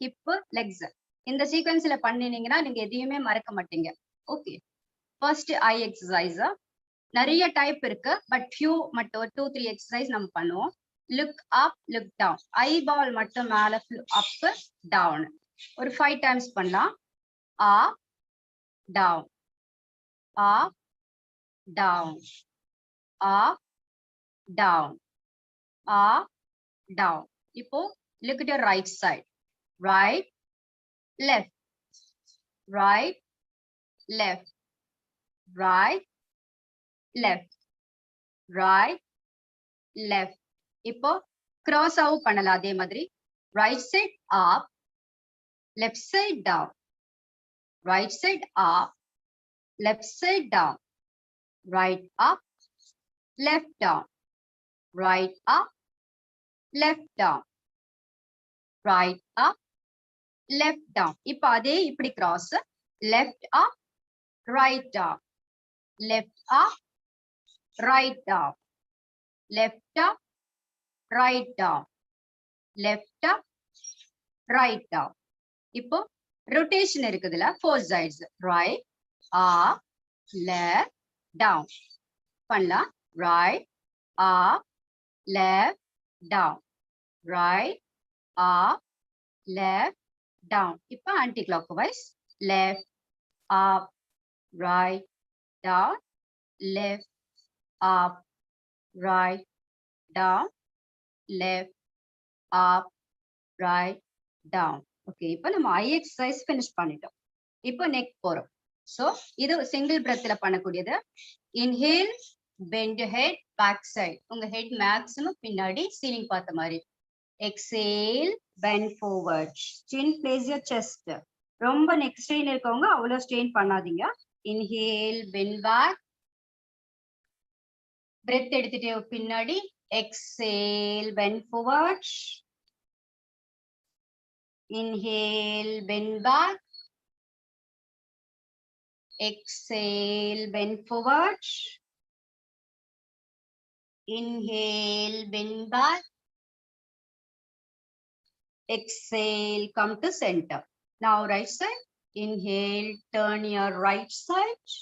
Hip Lex இந்த சீக்வன்ஸ்ல பண்ணினீங்கன்னா நீங்க எதையுமே மறக்க மாட்டீங்க. Okay, first eye exercise. நிறைய டைப் இருக்கு, பட் ஃபியூ மட்டும் 2-3 எக்ஸசைஸ் நம்ம பண்ணுவோம். Look up, look down. Eye ball மட்டும் மேல அப் டவுன் ஒரு 5 டைம்ஸ் பண்ணலாம். Up down, up down, up down, up down. இப்போ look at your right side. Right, left, right, left, right, left, right, left. இப்போ cross out பண்ணலாம் அதே மாதிரி. Right side up, left side down, right side up, left side down, right up, left down, right up, left down, right up, left down. இப்போ அதே இப்படி cross, left up, right down, left up, right down, left up, right down, left up, right down. இப்போ rotation இருக்குதுல 4 sides. Right, up, left, down. பண்ணலாம். Right, up, left, down, right, up, left, down. இப்போ anti-clockwise. Left, up, right, down, left, up, right, down, left, up, right, down. Okay, இப்போ நம்ம ஐ exercise finish பண்ணிட்டோம். இப்போ neck போறோம். So இது single breathல பண்ணக்கூடியது. Inhale, bend your head back side. உங்க head maximum பின்னாடி ceiling பார்த்த மாதிரி. Exhale, bend forward. Chin place your chest. ரொம்ப neck strain இருக்கவங்க அவ்வளவு strain பண்ணாதீங்க. Inhale, bend back. Breath எடுத்துட்டே பின்னாடி. Exhale, bend forward. Inhale, bend back. Exhale, bend forward. Inhale, bend back. Exhale, come to center. Now right side. Inhale, turn your right side.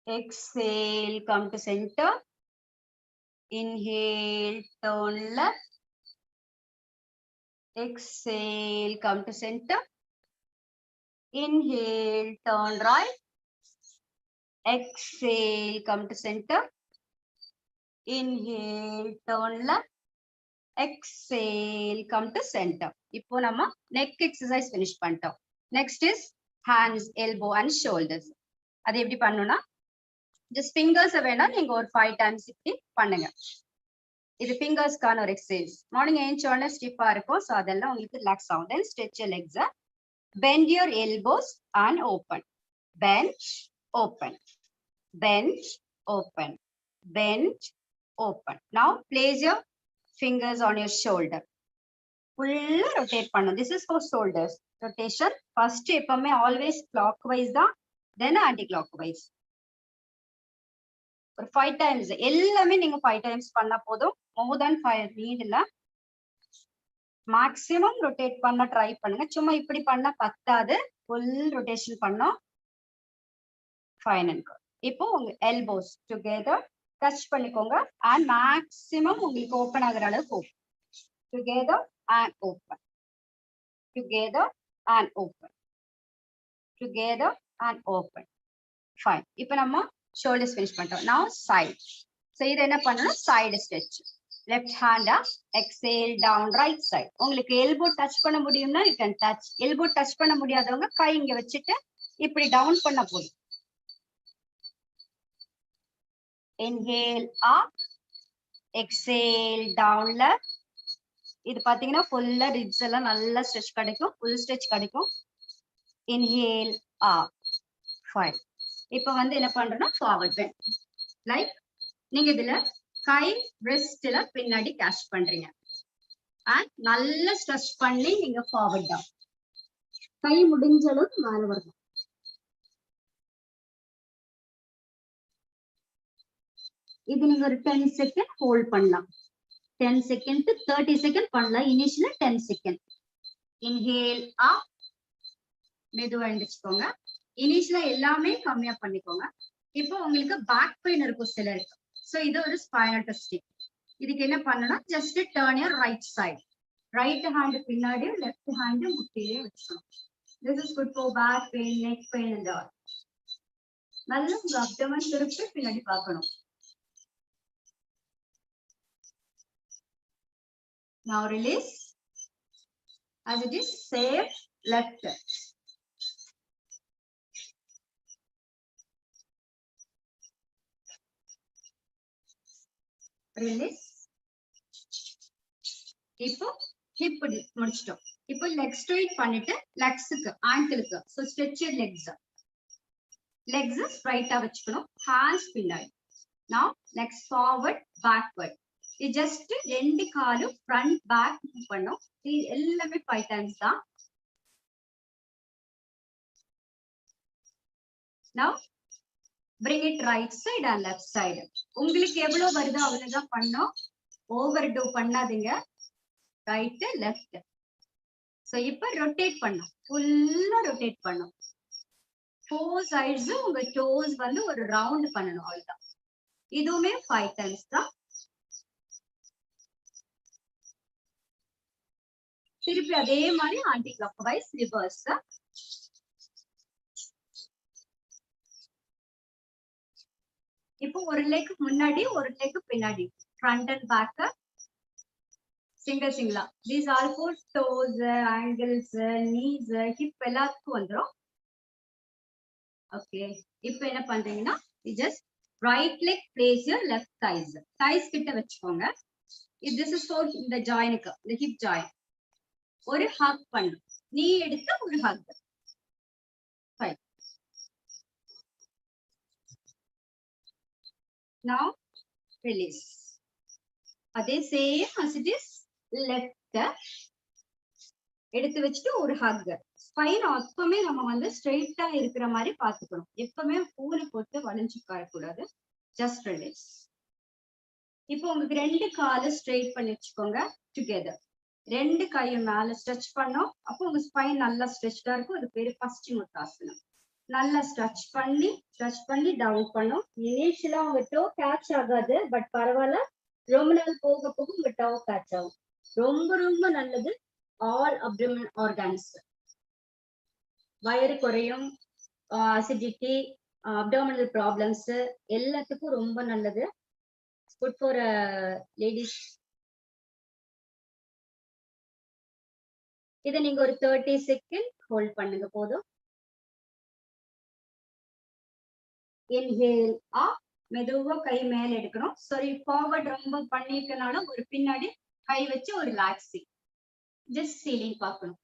Exhale, come to center. Inhale, turn left. Exhale, come to center. Inhale, turn right. Exhale, come to center. Inhale, turn left. Exhale, come to center. இப்போ நம்ம neck exercise finish பண்ணிட்டோம். Next is hands, elbow and shoulders. அது எப்படி பண்ணனும்னா just fingers வேணா நீங்க ஒரு 5 times இப்படி பண்ணுங்க. இது fingersக்கான ஒரு exercise. மார்னிங் ஏஞ்சோன ஸ்டிஃபா இருக்கும், சோ அதெல்லாம் உங்களுக்கு ரிலாக்ஸ் ஆகும். Then stretch your legs. Bend your elbows and open. Bend, open. Bend, open. Bend, open. Now place your fingers on your shoulder. Full rotate பண்ணனும். This is for shoulders. Rotation first எப்பவுமே always clockwise தான், then anti-clockwise. ஒரு 5 times எல்லாமே நீங்க 5 times பண்ணா போதும். more than 5 need இல்ல. maximum rotate பண்ண ட்ரை பண்ணுங்க. சும்மா இப்படி பண்ணா பத்தாது, full rotation பண்ணோம். fine and good. இப்போ உங்க elbows together touch பண்ணிக்கோங்க and maximum உங்களுக்கு ஓபன் ஆகுற அளவுக்கு open. Together and open. Together and open. Together and open. Fine. இப்போ நம்ம shoulders finish பண்ணிட்டோம். Now side. So இது என்ன பண்ணனும்? Side stretch. Left hand up, exhale down right side. உங்களுக்கு elbow touch பண்ண முடியும்னா you can touch. Elbow touch பண்ண முடியாதவங்க கை இங்க வச்சிட்டு இப்படி down பண்ண போதும். Inhale up, exhale down left. இது பாத்தீங்கன்னா ஃபுல்லா ரிப்ஸ் எல்லாம் நல்லா ஸ்ட்ரெச் கிடைக்கும், full stretch கிடைக்கும். Inhale up. Fine. இப்போ வந்து என்ன பண்றோம்னா forward bend. Like நீங்க இதுல கை wristல பின்னாடி கேட்ச் பண்றீங்க and நல்லா ஸ்ட்ரெச் பண்ணி நீங்க forward down. கை முடிஞ்ச அளவுக்கு மேல வரணும். இது நீங்க ஒரு 10 செகண்ட் ஹோல்ட் பண்ணலாம். 10 செகண்ட் to 30 செகண்ட் பண்ணலாம். இனிஷியலா 10 செகண்ட். இன்ஹேல் அப், மெதுவா எழுந்திரிச்சுக்கோங்க. இனிஷியலா எல்லாமே கம்மியா பண்ணிக்கோங்க. இப்போ உங்களுக்கு பேக் பெயின் இருக்கும் சிலருக்கு. சோ இது ஒரு ஸ்பைனல் டெஸ்டிங். இதுக்கு என்ன பண்ணணும், just turn your right side. Right hand பின்னாடி, லெஃப்ட் ஹேண்ட் முட்டிலே வச்சுக்கணும். This is good for back pain, neck pain and all. நல்ல உங்க அப்டமன் திருப்பி பின்னாடி பார்க்கணும். Now release. As it is, safe left. Release. இப்போ hip முடிச்சிட்டோம். இப்போ leg straight பண்ணிட்டு legsக்கு ankleக்கு, so stretch your legs. Legs straight வச்சுக்கணும், hands பின்னாடி. Now legs forward, backward. இது ஜஸ்ட் ரெண்டு காலும் front back மூவ் பண்ணோம். இது எல்லாமே 5 times தான். Now bring it right side and left side. உங்களுக்கு எவ்வளவு வருதோ அவ்வளவுதான் பண்ணோம். ஓவர் டூ பண்ணாதீங்க. Right left. சோ இப்போ ரொட்டேட் பண்ணோம், ஃபுல்லா ரொட்டேட் பண்ணோம். 4 sides உங்க toes வந்து ஒரு ரவுண்ட் பண்ணணும், அவ்வளவுதான். இதுவுமே 5 times தான். திருப்பி அதே மாதிரி ஆன்டி கிளாக்வைஸ் ரிவர்ஸ். இப்போ ஒரு லெக் முன்னாடி, ஒரு லெக் பின்னாடி, ஃப்ரண்ட் அண்ட் பேக், சிங்கிள் சிங்கிளா. These all four toes, ankles, knees, hip எல்லாத்துக்கும் வந்துடும். ஓகே, இப்போ என்ன பண்றீங்கன்னா, just right leg place your left thighs. Thighs கிட்ட வச்சுக்கோங்க. திஸ் இஸ் ஃபார் இந்த ஜாயினுக்கு, இந்த ஹிப் ஜாயின். ஒரு ஹக் பண்ணும், நீ எடுத்த ஒரு ஹக். ஃபைன். Now release. அதே same as it is, left எடுத்து வச்சுட்டு ஒரு ஹக். ஸ்பைன் எப்பவுமே நம்ம வந்து ஸ்ட்ரெயிட்டா இருக்கிற மாதிரி பாத்துக்கணும். எப்பவுமே பூனை போட்டு வளைஞ்சு காயக்கூடாது. Just release. இப்போ உங்களுக்கு ரெண்டு காலை ஸ்ட்ரெயிட் பண்ணி வச்சுக்கோங்க டுகெதர். ரெண்டு கையும் மேல ஸ்ட்ரெச் பண்ணோம். அப்போ உங்க ஸ்பைன் நல்லா ஸ்ட்ரெச்டா இருக்கும். அது பேரு பஸ்சிமோத்தாசனம். நல்லா ஸ்ட்ரெச் பண்ணி டவுன் பண்ணும். இனிஷியலா உங்க டோ கேட்ச் ஆகாது, பட் பரவாயில்ல. ரொம்ப நாள் போக போக உங்க டோ கேட்ச் ஆகும். ரொம்ப ரொம்ப நல்லது. ஆல் அப்டோமினல் ஆர்கான்ஸ், வயிறு குறையும், அசிடிட்டி, அப்டோமினல் ப்ராப்ளம்ஸ் எல்லாத்துக்கும் ரொம்ப நல்லது. Good for ladies. இதை நீங்க ஒரு 30 செகண்ட் ஹோல்ட் பண்ணுங்க போதும். இன்ஹேல் அப், மெதுவா கை மேல எடுக்கணும். சாரி, ஃபார்வர்ட் ரொம்ப பண்ணிருக்கனால ஒரு பின்னாடி கை வச்சு ஒரு ரிலாக்ஸிங். ஜஸ்ட் சீலிங் பார்க்கணும்.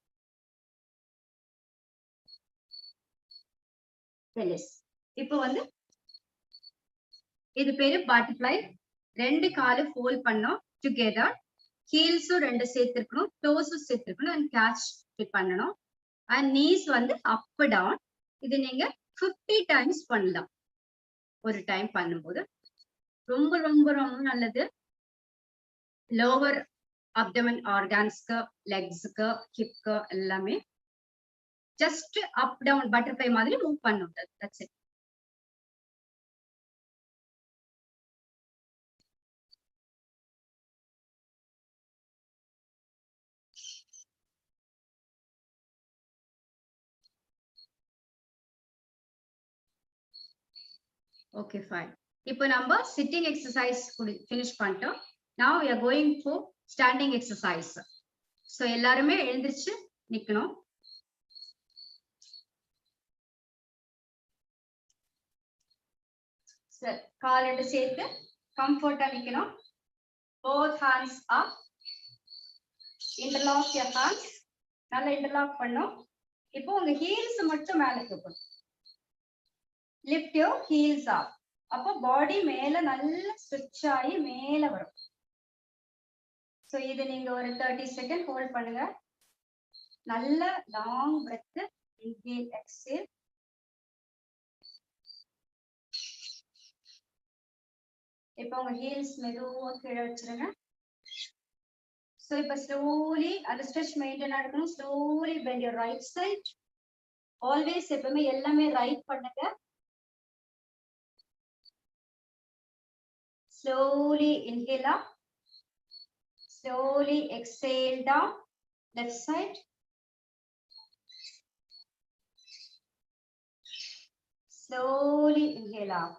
இப்போ வந்து இது பேரு பட்டர்ஃப்ளை. ரெண்டு காலு ஃபோல்ட் பண்ணோம் டுகெதர். ஹீல்ஸும் ரெண்டு சேர்த்திருக்கணும், டோஸும் சேர்த்திருக்கணும், அண்ட் கேட்ச் பண்ணணும். அண்ட் நீஸ் வந்து அப் டவுன். இது நீங்க 50 டைம்ஸ் பண்ணலாம். ஒரு டைம் பண்ணும்போது ரொம்ப ரொம்ப ரொம்ப நல்லது. லோவர் அப்டமன் ஆர்கான்ஸ்க்கு, லெக்ஸ்க்கு, ஹிப்க்கு எல்லாமே ஜஸ்ட் அப் டவுன் பட்டர்ஃப்ளை மாதிரி மூவ் பண்ணும். That's it. Okay, fine. இப்போ நம்ம sitting exercise finish பண்ணிட்டோம். Now we are going for standing exercise. So எல்லாருமே எழுந்திருச்சு நிக்கணும். சரி, கால் ரெண்டு சேர்த்து கம்ஃபர்ட்டா நிக்கணும். Both hands up. Interlock your hands. நல்லா interlock பண்ணோம். இப்போ உங்க ஹீல்ஸ் மட்டும் மேல தூக்கணும். Lift your heels up. அப்போ பாடி மேல நல்லா ஸ்ட்ரெச் ஆகி மேல வரும். சோ இது நீங்க ஒரு 30 செகண்ட் ஹோல்ட் பண்ணுங்க. நல்ல லாங் பிரெத். Inhale, exhale. இப்போ உங்க ஹீல்ஸ் மெதுவா கீழே வச்சிருங்க. So இப்ப slowly அந்த stretch maintain ஆகணும். Slowly bend your right side. Always எப்பவுமே எல்லாமே right பண்ணுங்க. Slowly inhale up. Slowly exhale down. Left side. Slowly inhale up.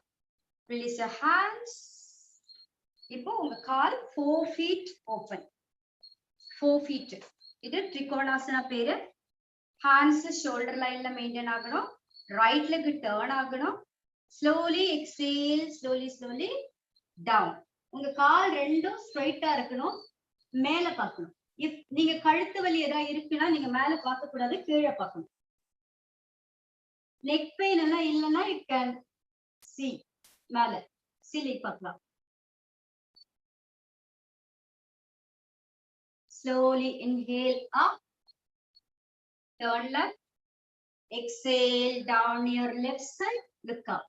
Release your hands. இப்போ உங்க கால் 4 feet open. 4 feet. இது Trikonasana பேரு. Hands shoulder line ல maintain ஆகணும். Right leg turn ஆகணும். Slowly exhale. Slowly down. உங்க கால் ரெண்டும் straight ஆ இருக்கணும். மேல பார்க்கணும். If நீங்க கழுத்து வலி ஏதாவது இருக்குன்னா நீங்க மேல பார்க்க கூடாது, கீழே பார்க்கணும். Neck pain எல்லாம் இல்லைன்னா you can see மேல ceiling பார்க்கலாம். Slowly inhale up, turn left, exhale down your left side, look up.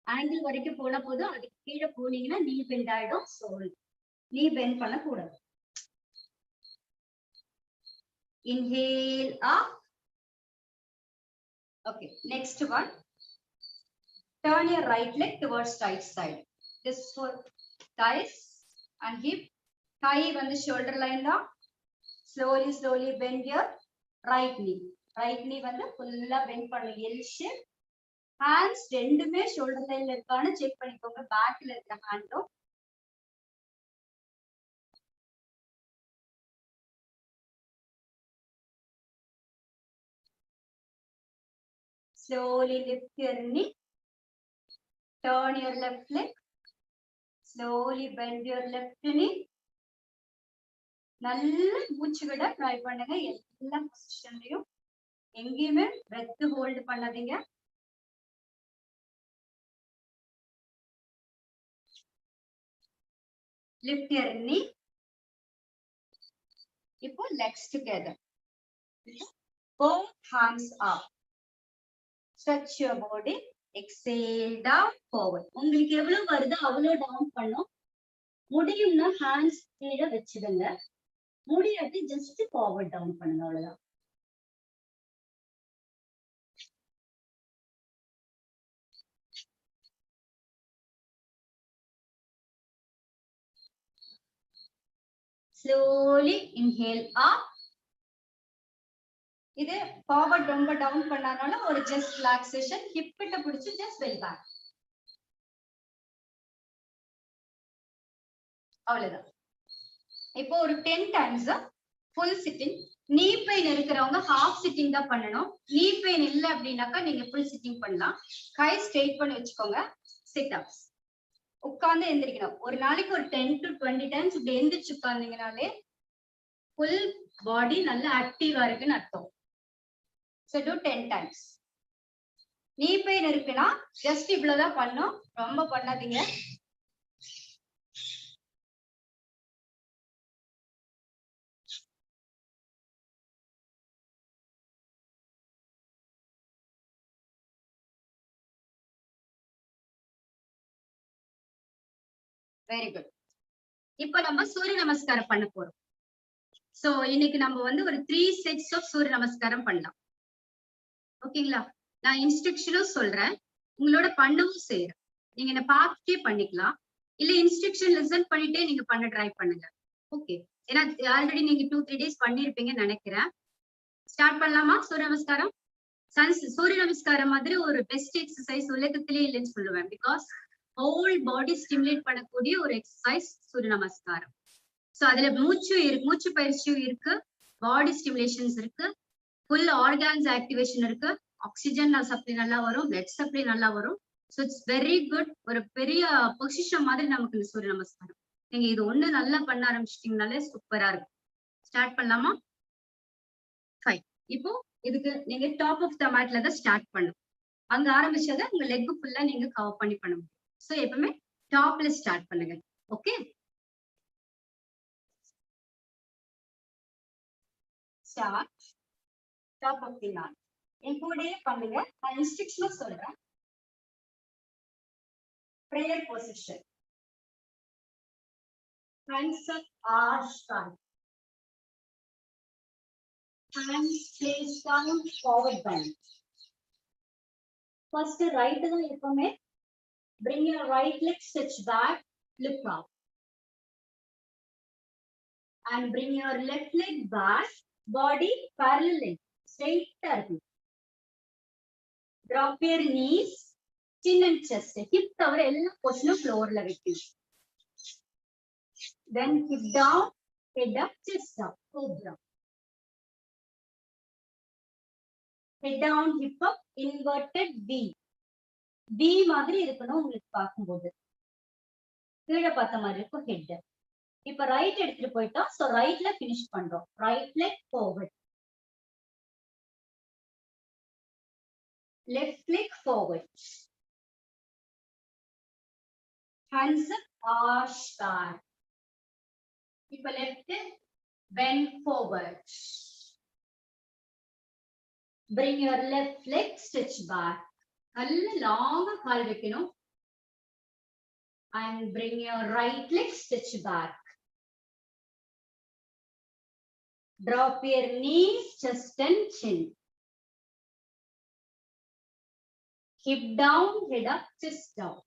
Angle வரைக்கும் போன போதும் அதுக்கு கீழே போனீங்கன்னா knee bend ஆயிடும். So knee bend பண்ணக்கூடாது. Inhale up. Okay, next one. Turn your right leg towards right side. This for thighs and hip. Thigh வந்து shoulder line தான். Slowly bend your right knee. Right knee வந்து full-ஆ bend பண்ணணும். L shape. Hands ரெண்டுமே shoulder line இருக்கான்னு check பண்ணிக்கோங்க. பேக்ல இருக்க ஹேண்டும். Slowly lift your knee. Turn your left leg. Slowly bend your left knee. நல்ல மூச்சு விட ட்ரை பண்ணுங்க. எல்லா பொசிஷன்லயும் எங்கேயுமே breath hold பண்ணாதீங்க. Lift your knee. இப்போ legs together. Both hands up. Stretch your body. Exhale down, forward. உங்களுக்கு எவ்வளவு வருதோ அவ்வளவு டவுன் பண்ணும். முடியும்னா ஹேண்ட்ஸ் கீழே வச்சிடுங்க. முடியாட்டி ஜஸ்ட் ஃபார்வர்ட் டவுன் பண்ணுங்க, அவ்வளவுதான். Slowly inhale up. இது ஃபார்வர்ட் ரொம்ப டவுன் பண்ணாதனால ஒரு ஜஸ்ட் ரிலாக்ஸேஷன். ஹிப் கிட்ட பிடிச்சு ஜஸ்ட் வெல் பேக். அவ்வளவுதான். இப்போ ஒரு 10 டைம்ஸ் ஃபுல் சிட்டிங். நீ பெயின் இருக்கிறவங்க ஹாஃப் சிட்டிங் தான் பண்ணணும். நீ பெயின் இல்லை அப்படின்னாக்கா நீங்க ஃபுல் சிட்டிங் பண்ணலாம். கை ஸ்ட்ரெயிட் பண்ணி வச்சுக்கோங்க. Sit ups. உட்கார்ந்து எந்திரிக்கணும். ஒரு நாளைக்கு ஒரு 10 to 20 டைம்ஸ் இப்படி எந்திரிச்சு உட்கார்ந்தீங்கனாலே ஃபுல் பாடி நல்லா ஆக்டிவா இருக்குன்னு அர்த்தம். So do 10 times. நீ பெயின் இருக்குன்னா ஜஸ்ட் இவ்வளவுதான் பண்ணும், ரொம்ப பண்ணாதீங்க. Very good. இப்ப நம்ம சூரிய நமஸ்காரம் பண்ண போறோம். சோ இன்னைக்கு நம்ம வந்து ஒரு 3 sets ஆஃப் சூரிய நமஸ்காரம் பண்ணலாம். ஓகேங்களா? நான் இன்ஸ்ட்ரக்ஷனும் சொல்றேன், உங்களோட பண்ணவும் செய்யறேன். நீங்க என்ன பார்த்துட்டே பண்ணிக்கலாம், இல்ல இன்ஸ்ட்ரக்ஷன் லிசன் பண்ணிட்டே நீங்க பண்ண ட்ரை பண்ணுங்க. ஓகே, ஏன்னா ஆல்ரெடி நீங்க 2-3 days பண்ணிருப்பீங்கன்னு நினைக்கிறேன். ஸ்டார்ட் பண்ணலாமா? சூரிய நமஸ்காரம். சூரிய நமஸ்காரம் மாதிரி ஒரு பெஸ்ட் எக்ஸசைஸ் உலகத்திலே இல்லைன்னு சொல்லுவேன். பிகாஸ் ஹோல் பாடி ஸ்டிமுலேட் பண்ணக்கூடிய ஒரு எக்ஸசைஸ் சூரிய நமஸ்காரம். சோ அதுல மூச்சு பயிற்சியும் இருக்கு, பாடி ஸ்டிமுலேஷன்ஸ் இருக்கு, ஃபுல் ஆர்கான்ஸ் ஆக்டிவேஷன் இருக்கு, ஆக்சிஜன் சப்ளை நல்லா வரும், பிளட் சப்ளை நல்லா வரும். So it's very good. ஒரு பெரிய பொசிஷன் மாதிரி நமக்கு இந்த சூரிய நமஸ்காரம். நீங்க இது ஒண்ணு நல்லா பண்ண ஆரம்பிச்சிட்டீங்கனாலே சூப்பரா இருக்கும். ஸ்டார்ட் பண்ணலாமா? ஃபைன். இப்போ இதுக்கு நீங்க டாப் ஆஃப் த மேட்ல தான் ஸ்டார்ட் பண்ணும். அங்க ஆரம்பிச்சதை உங்க லெக் ஃபுல்லா நீங்க கவர் பண்ணி பண்ண முடியும். ஸோ எப்பவுமே டாப்ல ஸ்டார்ட் பண்ணுங்க. Okay, start top of the mat. என் கூடயே பண்ணுங்க, நான் இன்ஸ்ட்ரக்ஷனும் சொல்றேன். Prayer position. Hands up, Ashkan. Hands face down, forward bend. First, right leg. Bring your right leg, stretch back, look up. And bring your left leg back, body parallel, straight turn. Drop your knees, chin and chest. Hip cover ella portion floor la vetti. Then hip down, head up, chest up, cobra. Head down, hip up, inverted V. V மாதிரி இருக்கணும் உங்களுக்கு பார்க்கும்போது. கீழே பார்த்த மாதிரி இருக்கும் head. இப்ப right எடுத்துட்டு போயிட்டோம். சோ ரைட்ல finish பண்றோம். Right leg forward. Left leg forward. Hands up, arch back. இப்ப left bend forward. Bring your left leg, stretch back. நல்ல லாங்கா கால் வைக்கணும். And bring your right leg, stretch back. Drop your knees, chest and chin. Hip down, head up, chest down.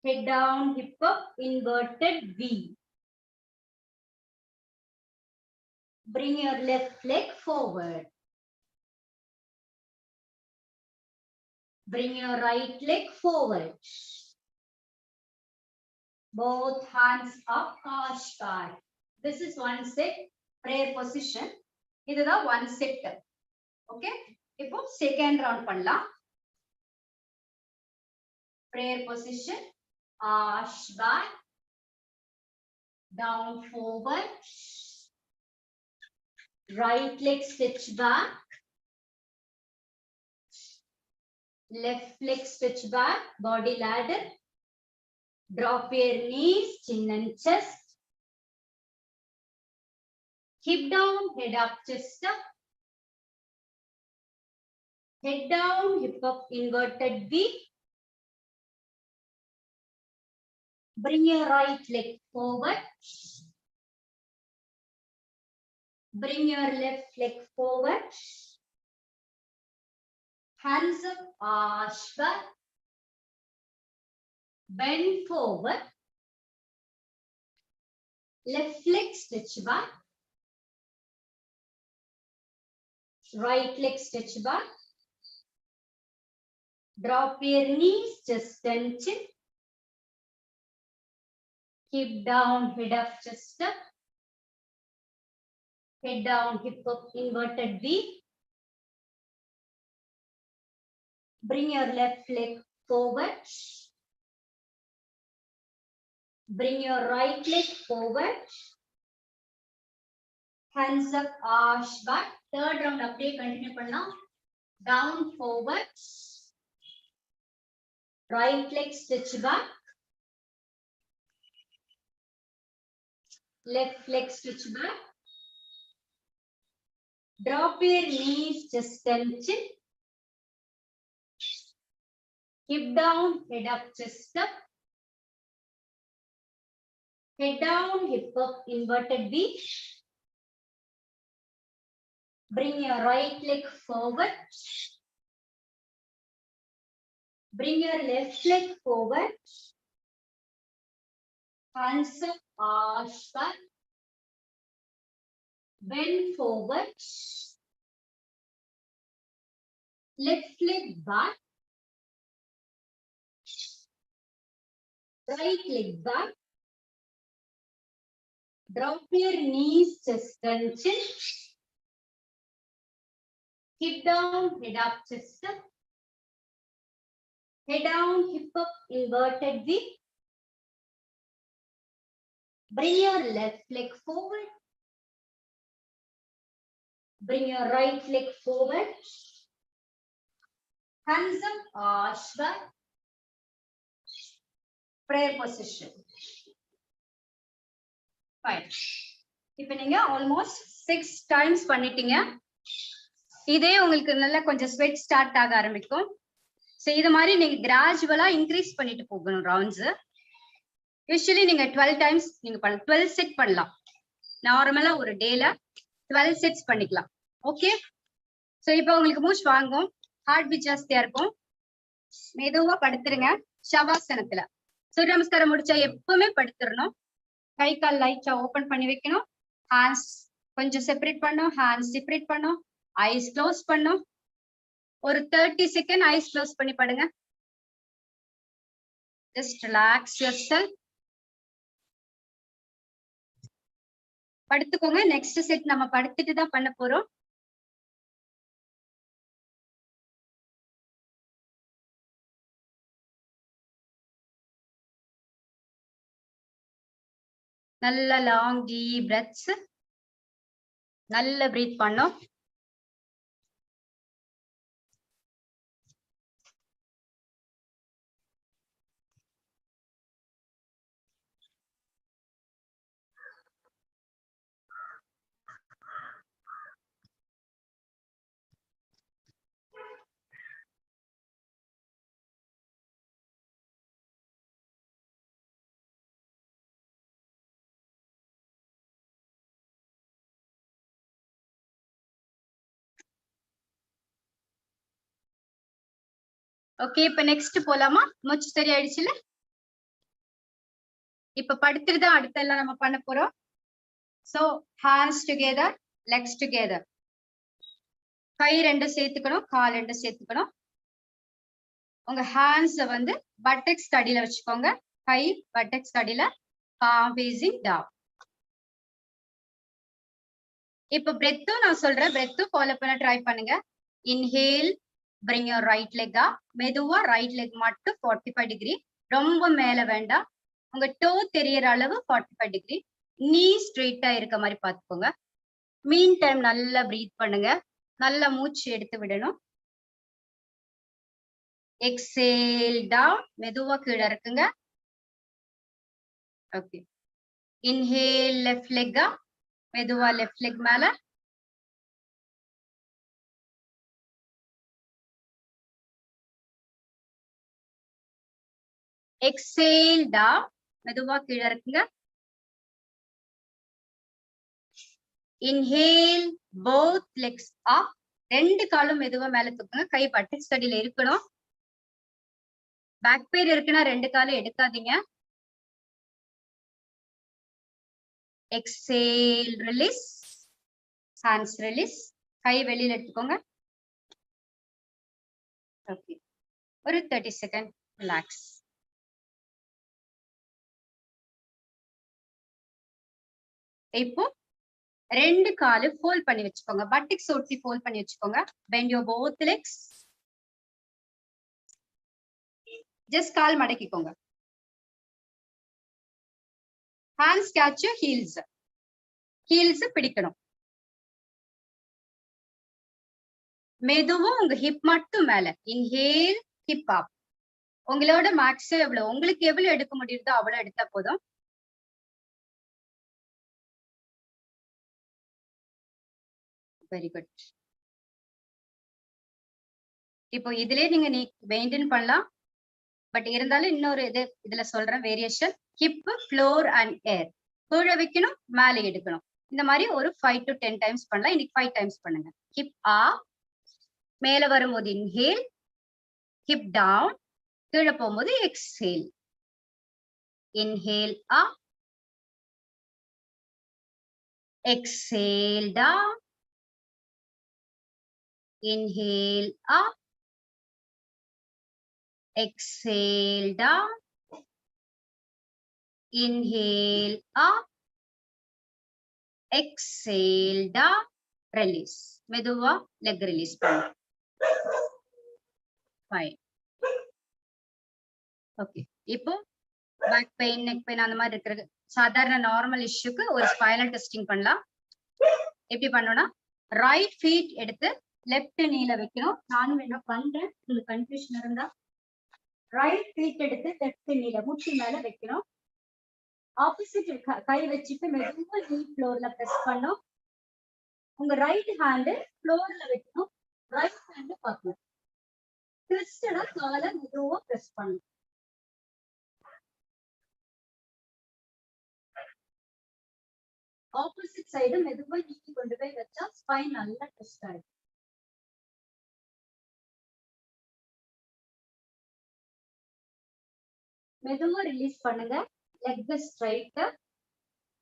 Head down, hip up, inverted V. Bring your left leg forward. Bring your right leg forward. Both hands up, arch back. This is one set, prayer position. This is one set. Okay? Now, second round பண்ணலாம். Prayer position, arch back, down forward, right leg stretch back, left leg stretch back, body ladder, drop your knees, chin and chest, hip down, head up, chest up, head down, hip up, inverted V. Bring your right leg forward. Bring your left leg forward. Hands up, arch back. Bend forward. Left leg stretch back. Right leg stretch back. Drop your knees, chest and chin. Hip down, head up, chest up. Head down, hip up, inverted V. Bring your left leg forward. Bring your right leg forward. Hands up, arch back. Third round அப்படியே continue பண்ணலாம். Down forward. Right leg stretch back. Left leg stretch back. Drop your knees, chest and chin. Hip down, head up, chest up. Head down, hip up, inverted V. Bring your right leg forward. Bring your left leg forward. Hands up, arch back. Bend forward. Left leg back. Right leg back. Drop your knees, chest and chin. Hip down, head up, chest up. Head down, hip up, inverted V. Bring your left leg forward. Bring your right leg forward. Hands up, arch back. Prayer position. Fine. இப்போ நீங்க almost 6 times பண்ணிட்டீங்க. இதே உங்களுக்கு நல்ல கொஞ்சம் sweat start ஆக ஆரம்பிக்கும். So இது மாதிரி நீங்க கிராஜுவலா இன்க்ரீஸ் பண்ணிட்டு போகணும் ரவுண்ட்ஸ். யூசுவலி நீங்க 12 டைம்ஸ் நீங்க 12 செட் பண்ணலாம். நார்மலா ஒரு டேல 12 செட்ஸ் பண்ணிக்கலாம். ஓகே, சோ இப்போ உங்களுக்கு மூச்சு வாங்கும், ஹார்ட் பீட் ஜாஸ்தியா இருக்கும். மெதுவா படுத்துருங்க ஷவாசனத்துல. சூரிய நமஸ்காரம் முடிச்சா எப்பவுமே படுத்துடணும். கை கால் லைட்டா ஓபன் பண்ணி வைக்கணும். ஹேண்ட்ஸ் கொஞ்சம் செப்பரேட் பண்ணும், ஹேண்ட்ஸ் செப்பரேட் பண்ணும், ஐஸ் க்ளோஸ் பண்ணும். ஒரு 30 செகண்ட் ஐஸ் க்ளோஸ் பண்ணி படுங்க. Just relax yourself. படுத்துக்கோங்க. நெக்ஸ்ட் செட் நம்ம படுத்துட்டு தான் பண்ண போறோம். நல்ல லாங் டீப் பிரெத்ஸ். நல்ல பிரீத் பண்ணோம். ஓகே, இப்ப நெக்ஸ்ட் போலாமா? மூச்சு சரியாயிடுச்சுல? இப்ப படுத்துட்டு தான் அடுத்த எல்லாம் நம்ம பண்ண போறோம். So hands together, legs together. கை ரெண்டு சேர்த்துக்கணும், கால் ரெண்டு சேர்த்துக்கணும். உங்க ஹேண்ட்ஸ் வந்து பட்டெக்ஸ் அடியில வச்சுக்கோங்க. கை பட்டெக்ஸ் அடியில, palm facing down. இப்ப பிரெத்தும் நான் சொல்றேன், பிரெத்தும் ஃபாலோ பண்ண ட்ரை பண்ணுங்க. Inhale, bring your right leg up. மெதுவா ரைட் லெக் மட்டும் 45 டிகிரி, ரொம்ப மேல வேண்டாம். உங்க டோ தெரியற அளவு 45 டிகிரி. நீ ஸ்ட்ரெயிட்டா இருக்க மாதிரி பாத்துக்கோங்க. மீன் டைம் நல்லா பிரீத் பண்ணுங்க. நல்லா மூச்சு எடுத்து விடணும். எக்ஸேல் டவுன், மெதுவா கீழே இருக்குங்க. ஓகே, இன்ஹேல் லெஃப்ட் லெக் அப், மெதுவா லெஃப்ட் லெக் மேல. எக்ஸேல் டவுன், மெதுவா கீழே இருக்குங்க. இன்ஹேல் போத் லெக்ஸ் அப், ரெண்டு காலும் மெதுவா மேல தூக்குங்க. கை பட்டெக்ஸ் அடியில இருக்கணும். பேக் பெயின் இருக்குன்னா ரெண்டு காலும் எடுக்காதீங்க. Exhale release, hands release. கை வெளியில எடுத்துக்கோங்க. ஓகே, ஒரு 30 செகண்ட் ரிலாக்ஸ். இப்போ ரெண்டு காலு ஃபோல்ட் பண்ணி வச்சுக்கோங்க. பட்டெக்ஸ் ஒட்டி ஃபோல்ட் பண்ணி வச்சுக்கோங்க. bend your both legs. Just கால் மடக்கிக்கோங்க. hands catch your heels. heels பிடிக்கணும். மெதுவா உங்க ஹிப் மட்டும் மேல. இன்ஹேல், ஹிப் அப். உங்களோட மேக்ஸ் எவ்வளவு, உங்களுக்கு எவ்வளவு எடுக்க முடியுதோ அவ்வளவு எடுத்தா போதும். Very good. இப்போ இதுலயே நீங்க மெயின்டைன் பண்ணலாம். பட் இருந்தாலும் இன்னொரு இதுல சொல்றேன் வேரியேஷன். ஹிப், ஃப்ளோர் அண்ட் ஏர். கீழே வைக்கணும், மேலே எடுக்கணும். இந்த மாதிரி ஒரு 5 to 10 டைம்ஸ் பண்ணலாம். இன்னைக்கு 5 டைம்ஸ் பண்ணுங்க. ஹிப் அப், மேல வரும்போது இன்ஹேல், ஹிப் டவுன், கீழே போகும்போது எக்ஸேல். இன்ஹேல் அப், exhale down, inhale up, exhale down, inhale up, exhale down, release. மெதுவா leg release பண்ணு. Fine. Okay. இப்போ பேக் பெயின், நெக் பெயின் அந்த மாதிரி இருக்கிறது சாதாரண நார்மல் இஷ்யூக்கு ஒரு ஸ்பைனல் டெஸ்டிங் பண்ணலாம். எப்படி பண்ணணும்னா, ரைட் ஃபீட் எடுத்து லெஃப்ட் நீல வைக்கணும். நானும் என்ன பண்றேன், உங்களுக்கு கன்ஃபியூஷன் இருந்தா ரைட் ஃபீட் எடுத்து லெஃப்ட் நீல முட்டி மேல வைக்கணும். ஆப்போசிட் கை வச்சுட்டு மெதுவா நீ ஃப்ளோர்ல பிரஸ் பண்ணும். உங்க ரைட் ஹேண்ட் ஃப்ளோர்ல வைக்கணும். ரைட் ஹேண்ட் பார்க்கணும். ட்விஸ்டடா காலை மெதுவா பிரஸ் பண்ணணும். சைடு மெதுவா நீக்கி கொண்டு போய் வச்சா ஸ்பைன் நல்லா ட்விஸ்ட் ஆயிடும். மெதுவா ரிலீஸ் பண்ணுங்க. Leg straight.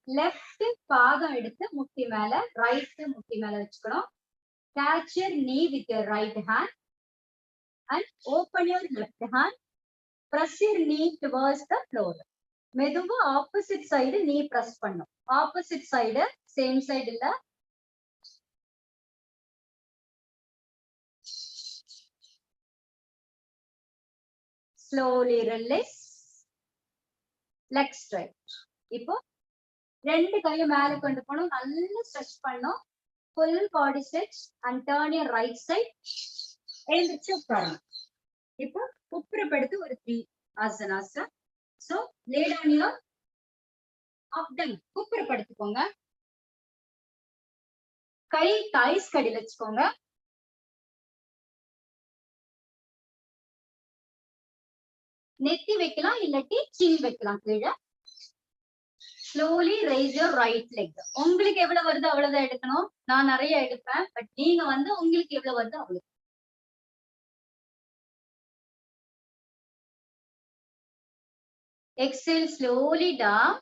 லெஃப்ட் பாதம் எடுத்து முட்டி மேல, ரைட் முட்டி மேல வச்சுக்கணும். Catch your knee with your right hand and open your left hand. Press your knee towards the floor. மெதுவா ஆப்போசிட் சைடு knee press பண்ணும். ஆப்போசிட் சைடு சேம் சைடு இல்ல. Slowly release. Leg straight. இப்போ ரெண்டு கையும் மேல கொண்டு போகணும். நல்லா ஸ்ட்ரெச் பண்ணும். Full body stretch and turn your right side. எழுந்திருச்சு உட்காரணும். இப்போ உப்புறப்படுத்து ஒரு 3 asanas. So lay down your up down. உப்புறப்படுத்திக்கோங்க. கை தைஸ் கடியில வச்சுக்கோங்க. நெத்தி வைக்கலாம் இல்லாட்டி சின் வைக்கலாம் கீழே. Slowly raise your right leg. உங்களுக்கு எவ்வளவு வருது அவ்வளவுதான் எடுக்கணும். நான் நிறைய எடுப்பேன். பட் நீங்க வந்து உங்களுக்கு எவ்வளவு வருது அவ்வளவு. Exhale slowly down.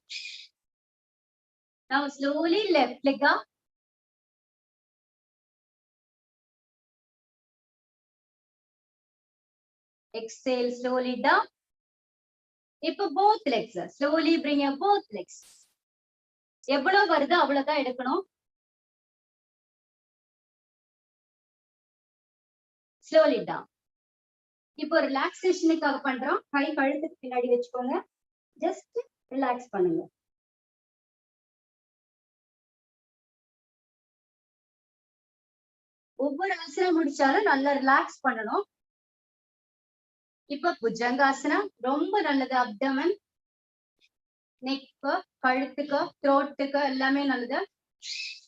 Now slowly left leg up. Exhale slowly down. இப்போ both legs. Slowly bring your both legs. எவ்வளவு வருது அவ்வளவுதான் எடுக்கணும். Slowly down. இப்போ ரிலாக்ஸேஷனுக்காக பண்றோம். கை கழுத்துக்கு பின்னாடி வச்சுக்கோங்க. ஜஸ்ட் ரிலாக்ஸ் பண்ணுங்க. ஒவ்வொரு ஆசனம் முடிச்சாலும் நல்லா ரிலாக்ஸ் பண்ணணும். இப்ப புஜங்காசனம் ரொம்ப நல்லது. அப்டமன், நெக்கு, கழுத்துக்கு, த்ரோட்டுக்கு எல்லாமே நல்லது.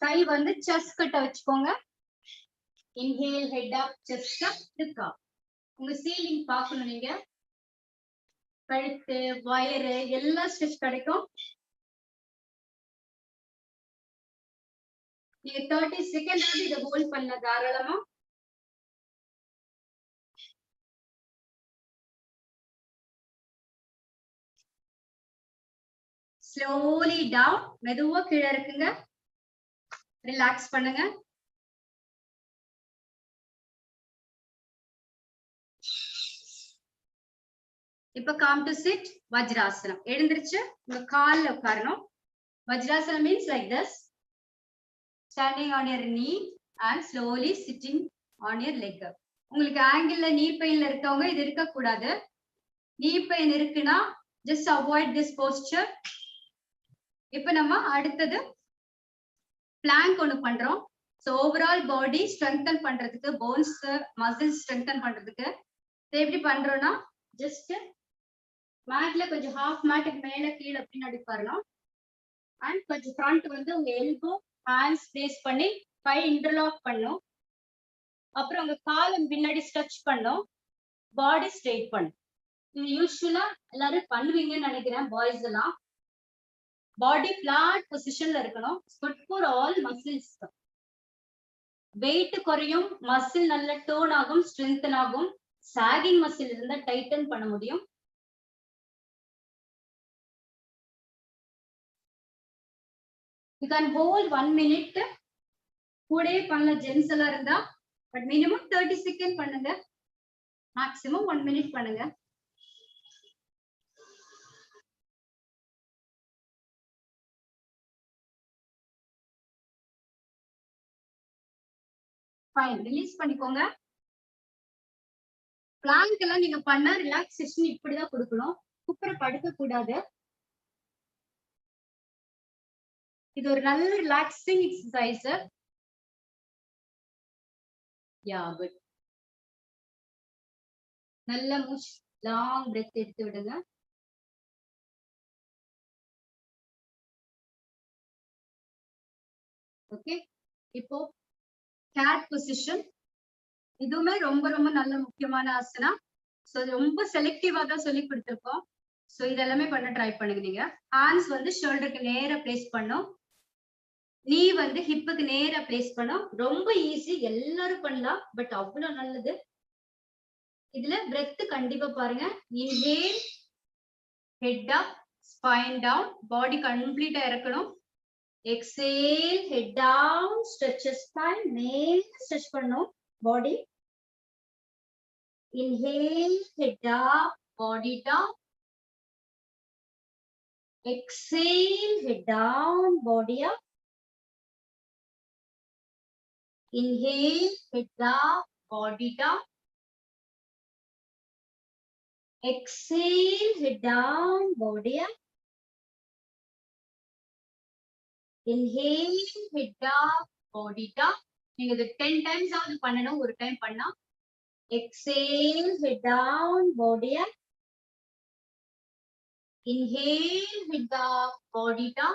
கை வந்து செஸ்ட் கிட்ட வச்சுக்கோங்க. இன்ஹேல் ஹெட் அப், செஸ்ட் அப், லுக் அப். உங்க சீலிங் பார்க்கணும். நீங்க கழுத்து, வயிறு எல்லா ஸ்ட்ரெச் கிடைக்கும். நீங்க 30 செகண்ட் இதை ஹோல்ட் பண்ண தாராளமா. Slowly down. மெதுவா கீழே இருக்குங்க. ரிலாக்ஸ் பண்ணுங்க. இப்ப come to sit. வஜ்ராசனம். எழுந்திருச்சு உங்க கால்ல உட்காரணும். வஜ்ராசனம் means like this. Standing on your knee and slowly sitting on your leg. உங்களுக்கு ஆங்கிள் நீ பெயின்ல இருக்கவங்க இது இருக்க கூடாது. நீ பெயின் இருக்குன்னா just avoid this posture. இப்ப நம்ம அடுத்தது பிளாங்க் ஒண்ணு பண்றோம். சோ ஓவரால் பாடி ஸ்ட்ரெங்தன் பண்றதுக்கு, போன்ஸ் மசில்ஸ் ஸ்ட்ரெங்தன் பண்றதுக்கு எப்படி பண்றோம்னா ஜஸ்ட் மேட்ல கொஞ்சம் ஹாஃப் மேட்டுக்கு மேல கீழே பின்னாடி வரணும். அண்ட் கொஞ்சம் ஃப்ரண்ட் வந்து உங்க எல்போ ஹேண்ட்ஸ் பிளேஸ் பண்ணி கை இன்டர்லாக் பண்ணும். அப்புறம் உங்க காலம் பின்னாடி ஸ்ட்ரெச் பண்ணும். பாடி ஸ்ட்ரெயிட் பண்ணும். இது யூஸ்வலா எல்லாரும் பண்ணுவீங்கன்னு நினைக்கிறேன். பாய்ஸ் எல்லாம் பாடி பிளாட் பொசிஷன்ல இருக்கணும். Good for all muscles. Weight குறையும், மசில் நல்ல டோன் ஆகும், ஸ்ட்ரென்தன் ஆகும். சாகிங் மசில் இருந்தா டைட்டன் பண்ண முடியும். You can hold 1 minute. கூடவே பண்ணல ஜென்ஸ் எல்லாம் இருந்தா. பட் மினிமம் 30 செகண்ட் பண்ணுங்க. மேக்ஸிமம் 1 minute பண்ணுங்க. ஃபைன். ரிலீஸ் பண்ணிக்கோங்க. பிளாங்க் எல்லாம் நீங்க பண்ண ரிலாக்ஸேஷன் இப்படிதான் கொடுக்கணும். குப்புற படுக்க கூடாது. இது ஒரு நல்ல ரிலாக்ஸிங் எக்ஸசைஸ். யா குட். நல்ல மூச்சு லாங் பிரெத் எடுத்து விடுங்க. ஓகே. இப்போ கேட் பொசிஷன். இதுவுமே ரொம்ப ரொம்ப நல்ல முக்கியமான ஆசனா. சோ ரொம்ப செலக்டிவா தான் சொல்லி கொடுத்துருக்கோம். சோ இதெல்லாமே பண்ண ட்ரை பண்ணுங்க. நீங்க ஹேண்ட்ஸ் வந்து ஷோல்டருக்கு நேரா பிளேஸ் பண்ணும். நீ வந்து ஹிப்புக்கு நேரா பிளேஸ் பண்ணும். ரொம்ப ஈஸி, எல்லாரும் பண்ணலாம். பட் அவ்வளவு நல்லது. இதுல பிரெத் கண்டிப்பா பாருங்க. Inhale, head up, spine down, body கம்ப்ளீட்டா இறக்கணும். Exhale, head down, stretch spine, மேல ஸ்ட்ரெச் பண்ணணும் body. Inhale, head up, body down. Exhale, head down, body up. Inhale, head up, body down. Exhale, head down, body up. Inhale, head up, body down. நீங்க இது 10 times ஆவது பண்ணணும். ஒரு time பண்ணா. Exhale, head down, body up. Inhale, head up, body down.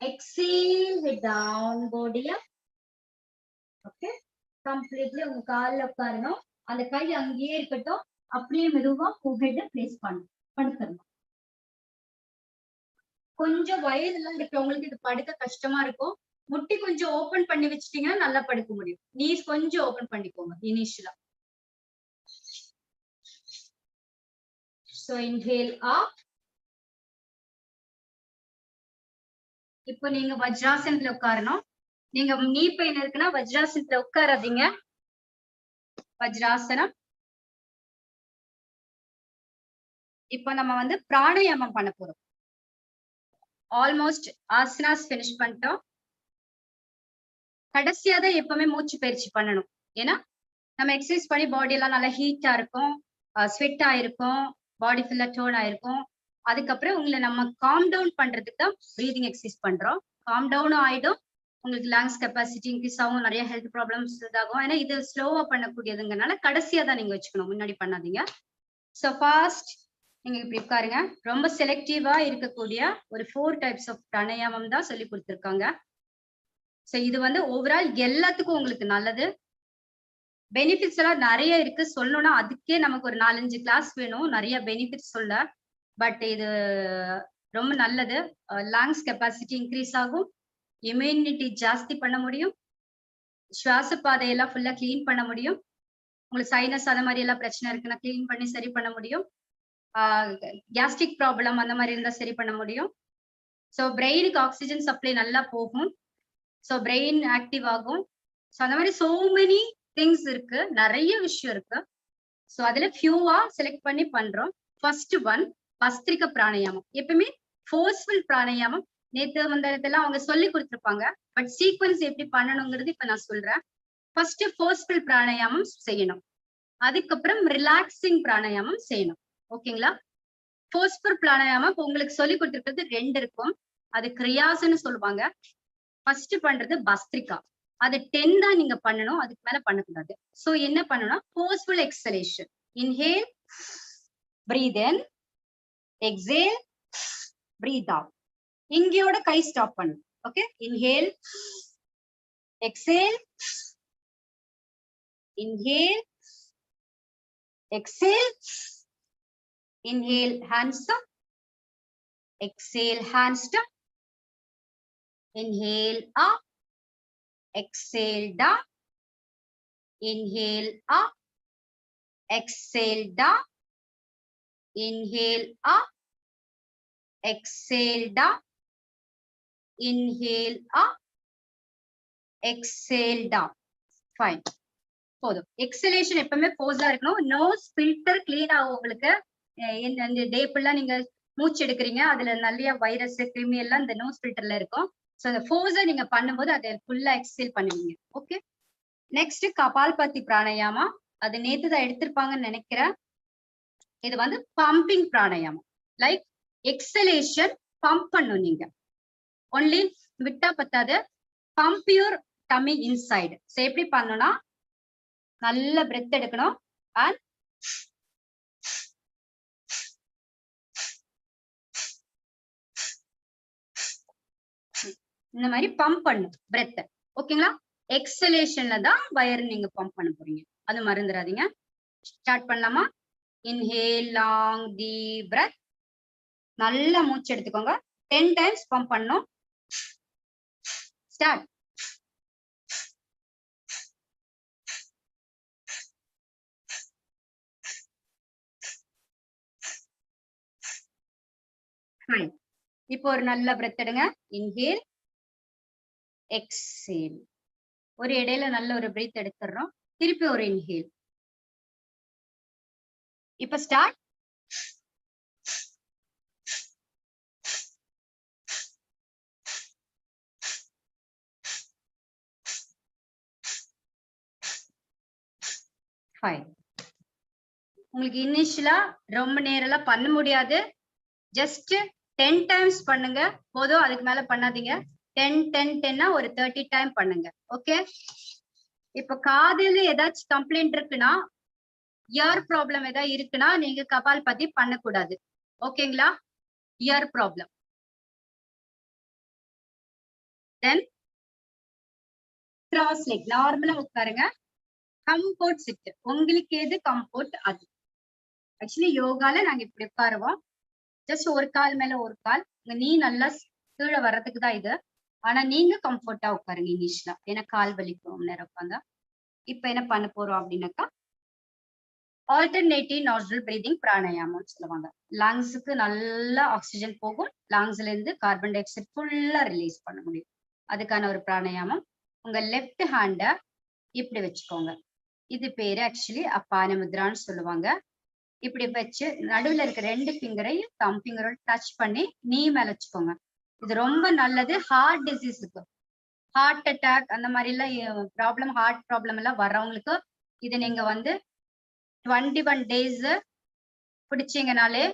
Exhale, head down, body up. Okay. Completely உங்க கால்ல உட்காரணும். அந்த கை அங்கேயே இருக்கட்டும். அப்படியே மெதுவா ஹெட் பிளேஸ் பண்ணுங்க. கொஞ்சம் வயதுலாம் இருக்கிறவங்களுக்கு இது படுக்க கஷ்டமா இருக்கும். முட்டி கொஞ்சம் ஓபன் பண்ணி வச்சிட்டீங்கன்னா நல்லா படுக்க முடியும். நீஸ் கொஞ்சம் ஓபன் பண்ணிக்கோங்க இனிஷியலா. So inhale up. இப்போ நீங்க வஜ்ராசனத்துல உட்காரணும். நீங்க நீ பெயின் இருக்குன்னா வஜ்ராசனத்துல உட்காராதீங்க. வஜ்ராசனம். இப்போ நம்ம வந்து பிராணாயாமம் பண்ண போறோம். ஆல்மோஸ்ட் ஆசனாஸ் ஃபினிஷ் பண்ணிட்டோம். கடைசியா தான் எப்பவுமே மூச்சு பயிற்சி பண்ணணும். ஏன்னா நம்ம எக்ஸசைஸ் பண்ணி பாடி எல்லாம் நல்லா ஹீட்டா இருக்கும், ஸ்வெட் ஆயிருக்கும், பாடி ஃபுல்லா டர்ன் ஆயிருக்கும். அதுக்கப்புறம் உங்களை நம்ம காம் டவுன் பண்றதுக்கு தான் ப்ரீதிங் எக்ஸசைஸ் பண்றோம். காம் டவுனும் ஆயிடும், உங்களுக்கு லங்ஸ் கெப்பாசிட்டி இன்க்ரீஸ் ஆகும், நிறைய ஹெல்த் ப்ராப்ளம்ஸ் இதாகும். ஏன்னா இது ஸ்லோவா பண்ணக்கூடியதுங்கனால கடைசியா தான் நீங்க வச்சுக்கணும், முன்னாடி பண்ணாதீங்க. ஸோ ஃபாஸ்ட் நீங்க இப்படி உட்காருங்க. ரொம்ப செலக்டிவா இருக்கக்கூடிய ஒரு 4 டைப்ஸ் ஆஃப் பிராணாயாமம் தான் சொல்லி கொடுத்துருக்காங்க. ஸோ இது வந்து ஓவரால் எல்லாத்துக்கும் உங்களுக்கு நல்லது. பெனிஃபிட்ஸ் எல்லாம் நிறைய இருக்கு. சொல்லணும்னா அதுக்கே நமக்கு ஒரு 4-5 கிளாஸ் வேணும் நிறைய பெனிஃபிட்ஸ் சொல்ல. பட் இது ரொம்ப நல்லது. லங்ஸ் கெப்பாசிட்டி இன்க்ரீஸ் ஆகும், இம்யூனிட்டி ஜாஸ்தி பண்ண முடியும், சுவாச பாதையெல்லாம் ஃபுல்லா கிளீன் பண்ண முடியும். உங்களுக்கு சைனஸ் அந்த மாதிரி எல்லாம் பிரச்சனை இருக்குன்னா கிளீன் பண்ணி சரி பண்ண முடியும். கேஸ்ட்ரிக் ப்ராப்ளம் அந்த மாதிரி இருந்தா சரி பண்ண முடியும். ஸோ பிரெயினுக்கு ஆக்சிஜன் சப்ளை நல்லா போகும். ஸோ பிரெயின் ஆக்டிவ் ஆகும். ஸோ அந்த மாதிரி சோ மெனி திங்ஸ் இருக்கு, நிறைய விஷயம் இருக்கு. ஸோ அதுல ஃபியூவா செலக்ட் பண்ணி பண்றோம். ஃபர்ஸ்ட் ஒன் பஸ்திரிக பிராணாயாமம். எப்பவுமே ஃபோர்ஸ்ஃபுல் பிராணாயாமம் நேத்து வந்ததெல்லாம் அவங்க சொல்லி கொடுத்துருப்பாங்க. பட் சீக்வன்ஸ் எப்படி பண்ணணுங்கிறது இப்ப நான் சொல்றேன். ஃபர்ஸ்ட் ஃபோர்ஸ்ஃபுல் பிராணாயாமம் செய்யணும், அதுக்கப்புறம் ரிலாக்ஸிங் பிராணாயாமம் செய்யணும். ஓகேங்களா? ஃபோர்ஸ்ஃபுல் பிராணாயாமம் இப்போ உங்களுக்கு சொல்லி கொடுத்துருக்கிறது 2 இருக்கும். அது கிரியாஸ்ன்னு சொல்லுவாங்க. ஃபர்ஸ்ட் பண்றது பஸ்திரிகா. அது 10 தான் நீங்க பண்ணணும், அதுக்கு மேல பண்ணக்கூடாது. சோ என்ன பண்ணணும்னா ஃபோர்ஸ்ஃபுல் எக்ஸலேஷன். இன்ஹேல், பிரீத் இன், எக்ஸேல், பிரீத் அவுட். இங்கயோட கை ஸ்டாப் பண்ணு. Okay, inhale, exhale, inhale, exhale, inhale, hands up, exhale, hands down, inhale up, exhale down, inhale up, exhale down, inhale up, exhale down, inhale up, exhale down. Fine. போதும். Exhalation எப்பவுமே போஸா இருக்கணும். Nose filter clean ஆகும் உங்களுக்கு. இந்த டே ஃபுல்லா நீங்க மூச்சு எடுக்கிறீங்க, அதுல நிறைய வைரஸ் கிருமி எல்லாம் இந்த நோஸ் ஃபில்டர்ல இருக்கும். ஸோ அந்த ஃபோர்ஸை நீங்க பண்ணும்போது அதை ஃபுல்லா எக்ஸேல் பண்ணுவீங்க. Okay, next Kapalbhati pranayama. அது நேத்து தான் எடுத்திருப்பாங்கன்னு நினைக்கிறேன். இது வந்து பம்பிங் பிராணாயாமம். லைக் எக்ஸலேஷன் பம்ப் பண்ணும் நீங்க. ஒன்லி விட்டா பத்தாது, pump your tummy inside. So எப்படி பண்ணணும்னா நல்ல பிரெத் எடுக்கணும் அண்ட் இந்த மாதிரி பம்ப் பண்ணும் பிரெத். ஓகேங்களா? எக்ஸலேஷன்ல தான் வயர் நீங்க பம்ப் பண்ண போறீங்க, அது மறந்துடாதீங்க. ஸ்டார்ட் பண்ணலாமா? Inhale, long deep breadth. நல்லா மூச்சு எடுத்துக்கோங்க. 10 டைம்ஸ் பம்ப் பண்ணணும். Start. Fine. இப்போ ஒரு நல்ல breath எடுங்க. Inhale, exhale. ஒரு இடையில நல்ல ஒரு breath எடுத்துறோம். திருப்பி ஒரு inhale. இப்போ start. Fine. உங்களுக்கு இனிஷியலா ரொம்ப நேரம்லாம் பண்ண முடியாது. ஜஸ்ட் 10 டைம்ஸ் பண்ணுங்க போதும், அதுக்கு மேல பண்ணாதீங்க. 10 ஒரு 30 டைம் பண்ணுங்க. ஓகே. இப்ப காதுல ஏதாச்சும் கம்ப்ளைண்ட் இருக்குன்னா, இயர் ப்ராப்ளம் ஏதாவது இருக்குன்னா நீங்க கபால்பதி பண்ணக்கூடாது. ஓகேங்களா? Ear problem. Then cross leg நார்மலா உட்காருங்க. Comfort sit. உங்களுக்கு எது கம்ஃபோர்ட் அது. ஆக்சுவலி யோகால நாங்க இப்படி உட்காருவோம். ஜஸ்ட் ஒரு கால் மேல ஒரு கால். உங்க நீ நல்லா கீழே வர்றதுக்கு தான் இது. ஆனா நீங்க கம்ஃபர்ட்டா உட்காருங்க இனிஷியலா. ஏன்னா கால் வலிக்கும் நேரம் உட்காந்தா. இப்ப என்ன பண்ண போறோம் அப்படின்னாக்கா, ஆல்டர்னேட்டிவ் நாஸ்ட்ரல் பிரீதிங் பிராணாயாமம் சொல்லுவாங்க. லங்ஸுக்கு நல்லா ஆக்சிஜன் போகும், லங்ஸ்ல இருந்து கார்பன் டை ஆக்சைடு ஃபுல்லா ரிலீஸ் பண்ண முடியும். அதுக்கான ஒரு பிராணாயாமம். உங்க லெஃப்ட் ஹேண்ட இப்படி வச்சுக்கோங்க. இது பேரு ஆக்சுவலி அப்பான முத்ரான்னு சொல்லுவாங்க. இப்படி வச்சு நடுவுல இருக்க 2 ஃபிங்கரையும் தம் ஃபிங்கரோட டச் பண்ணி நீ மேல வச்சுக்கோங்க. இது ரொம்ப நல்லது ஹார்ட் டிசீஸுக்கு. ஹார்ட் அட்டாக் அந்த மாதிரி எல்லாம் ப்ராப்ளம், ஹார்ட் ப்ராப்ளம் எல்லாம் வர்றவங்களுக்கு இது நீங்க வந்து 21 டேஸ் பிடிச்சீங்கனாலே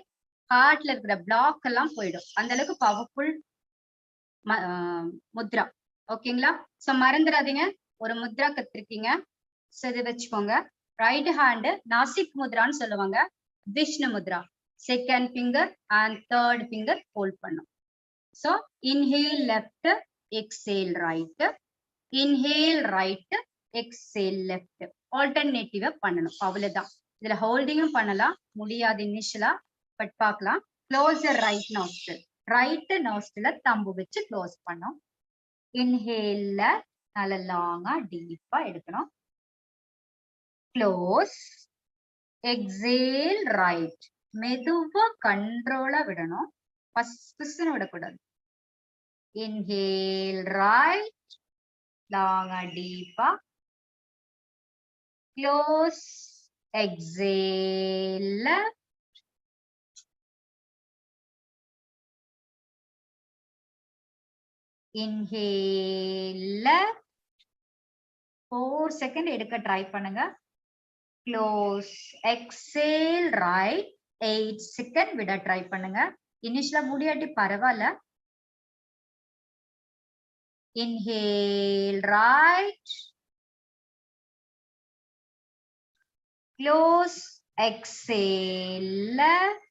ஹார்ட்ல இருக்கிற பிளாக் எல்லாம் போயிடும். அந்த அளவுக்கு பவர்ஃபுல் முத்ரா. ஓகேங்களா? சோ மறந்துடாதீங்க, ஒரு முத்ரா கத்திருக்கீங்க. சோ இதை வச்சுக்கோங்க. ரைட் ஹேண்ட் நாசிக் முத்ரான்னு சொல்லுவாங்க. Vishnu mudra. Second finger and third finger hold பண்ணும். So inhale left, exhale right. Inhale right, exhale left. ஆல்டர்னேட்டிவா பண்ணணும். அவ்வளவுதான். இதுல ஹோல்டிங்கும் பண்ணலாம், முடியாது இனிஷியலா, பட் பார்க்கலாம். Close your right nostril. ரைட் நாஸ்ட்ரல தம்பு வச்சு க்ளோஸ் பண்ணோம். இன்ஹேல்ல நல்ல லாங்கா டீப்பா எடுக்கணும். க்ளோஸ். Exhale right. மெதுவா கண்ட்ரோலா விடணும். பஸ்ன்னு விடக்கூடாது. இன்ஹேல் ரைட், லாங்கா டீப்பா. Close. Exhale left. Inhale left. 4 second எடுக்க ட்ரை பண்ணுங்க. க்ளோஸ். Exhale right. 8 செகண்ட் விட ட்ரை பண்ணுங்க. இனிஷியலா முடியாட்டி பரவாயில்ல. Inhale right. Close. Exhale left.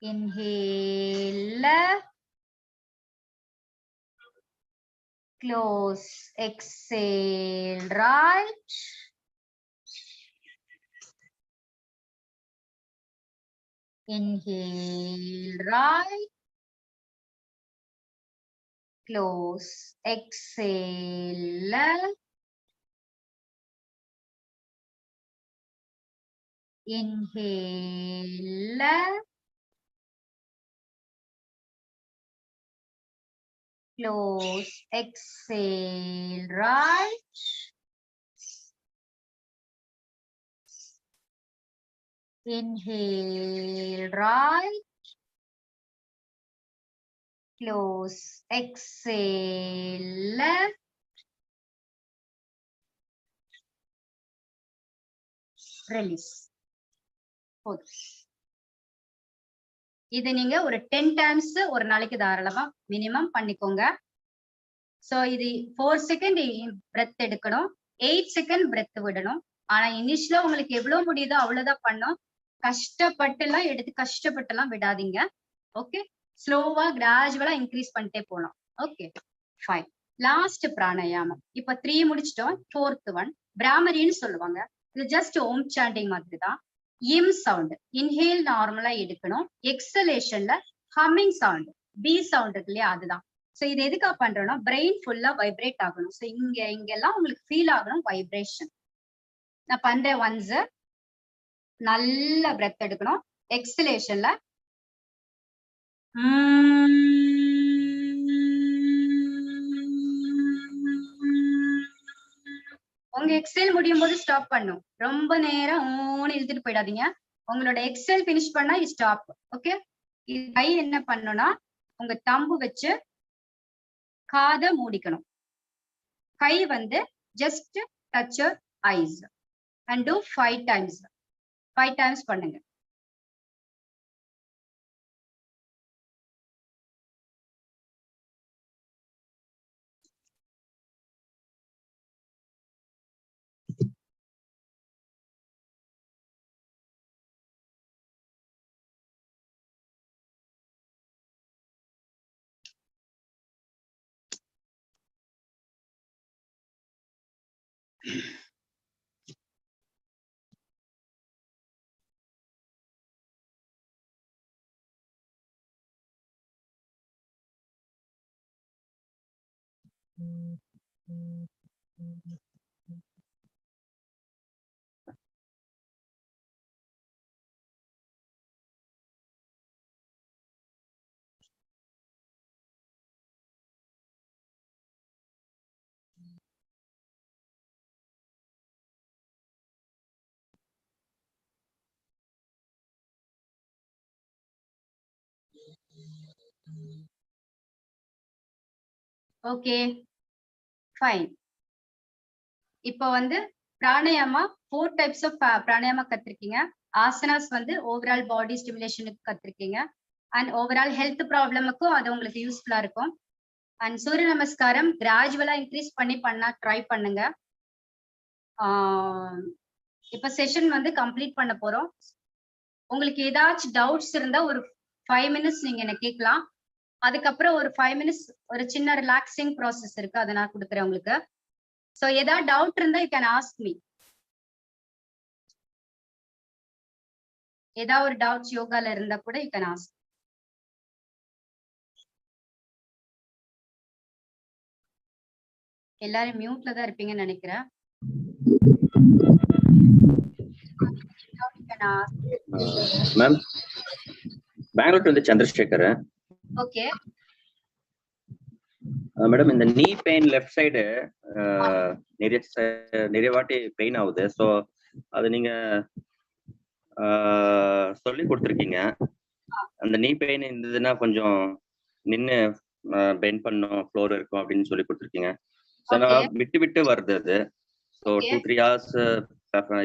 Inhale left. Close. Exhale right. Inhale right. Close. Exhale left. Inhale left. Close. Exhale right. Inhale right. Close. Exhale left. Release. இது நீங்க ஒரு 10 times ஒரு நாளைக்கு தாராளமா மினிமம் பண்ணிக்கோங்க. சோ இது 4 செகண்ட் பிரெத் எடுக்கணும், 8 second breadth விடணும். ஆனா இனிஷியலா உங்களுக்கு எவ்வளவு முடியுதோ அவ்வளவுதான் பண்ணும். கஷ்டப்பட்டுலாம் எடுத்து கஷ்டப்பட்டுலாம் விடாதீங்க. ஓகே, ஸ்லோவா கிராஜுவலா இன்க்ரீஸ் பண்ணிட்டே போகலாம். Okay fine. லாஸ்ட் பிராணாயாமம். இப்ப 3 முடிச்சிட்டோம். 4th ஒன் பிராமரின்னு சொல்லுவாங்க. இது ஜஸ்ட் ஓம் சாண்டிங் மாதிரி தான். இம் சவுண்ட், இன்ஹேல் நார்மலா எடுக்கணும். எக்ஸலேஷன்ல ஹம்மிங் சவுண்ட், பி சவுண்ட் இருக்கு இல்லையா, அதுதான். சோ இது எதுக்கா பண்றோம்னா பிரெயின் ஃபுல்லா வைப்ரேட் ஆகணும். சோ இங்கெல்லாம் உங்களுக்கு ஃபீல் ஆகணும் வைப்ரேஷன். நான் பண்றேன் ஒன்ஸ். நல்ல பிரெத் எடுக்கணும். எக்ஸலேஷன்ல உங்க எக்ஸேல் முடியும் போது ஸ்டாப் பண்ணும். ரொம்ப நேரம் இழுத்துட்டு போயிடாதீங்க. உங்களோட எக்ஸேல் பினிஷ் பண்ணா ஸ்டாப். ஓகே, கை என்ன பண்ணணும்னா உங்க தம்பு வச்சு காதை மூடிக்கணும். கை வந்து just touch your eyes and do 5 times. 5 times பண்ணுங்க. Okay fine. இப்போ வந்து பிராணாயாமா 4 types ஆஃப் பிராணாயாமா கத்திருக்கீங்க. ஆசனாஸ் வந்து ஓவரால் பாடி ஸ்டிமுலேஷனுக்கு கத்திருக்கீங்க. அண்ட் ஓவரால் ஹெல்த் ப்ராப்ளமுக்கும் அது உங்களுக்கு யூஸ்ஃபுல்லா இருக்கும். அண்ட் சூரிய நமஸ்காரம் கிராஜுவலா இன்க்ரீஸ் பண்ணி ட்ரை பண்ணுங்க. இப்ப செஷன் வந்து கம்ப்ளீட் பண்ண போறோம். உங்களுக்கு ஏதாச்சும் டவுட்ஸ் இருந்தா ஒரு 5 minutes நீங்க என்ன கேட்கலாம். அதுக்கப்புறம் ஒரு 5 minutes ஒரு சின்ன ரிலாக்ஸிங் ப்ராசஸ் இருக்கு, அதை நான் கொடுக்குறேன் உங்களுக்கு. சோ ஏதாவது டவுட் இருந்தா யூ கேன் ஆஸ்க் மீ. ஏதாவது ஒரு டவுட்ஸ் யோகால இருந்தா கூட யூ கேன் ஆஸ்க். எல்லாரும் மியூட்ல தான் இருப்பீங்கன்னு நினைக்கிறேன். மேம், பெங்களூர்ல இருந்து சந்திரசேகர். ஓகே மேடம், இந்த நீ பெயின் லெஃப்ட் சைடு நிறைய வாட்டி பெயின் ஆகுது. ஸோ அது நீங்க சொல்லி கொடுத்துருக்கீங்க. அந்த நீ பெயின் இருந்ததுன்னா கொஞ்சம் நின்று பெண்ட் பண்ணும், ஃப்ளோர் இருக்கும் அப்படின்னு சொல்லி கொடுத்துருக்கீங்க. ஸோ நான் விட்டு விட்டு வருது அது. ஸோ 2-3 hours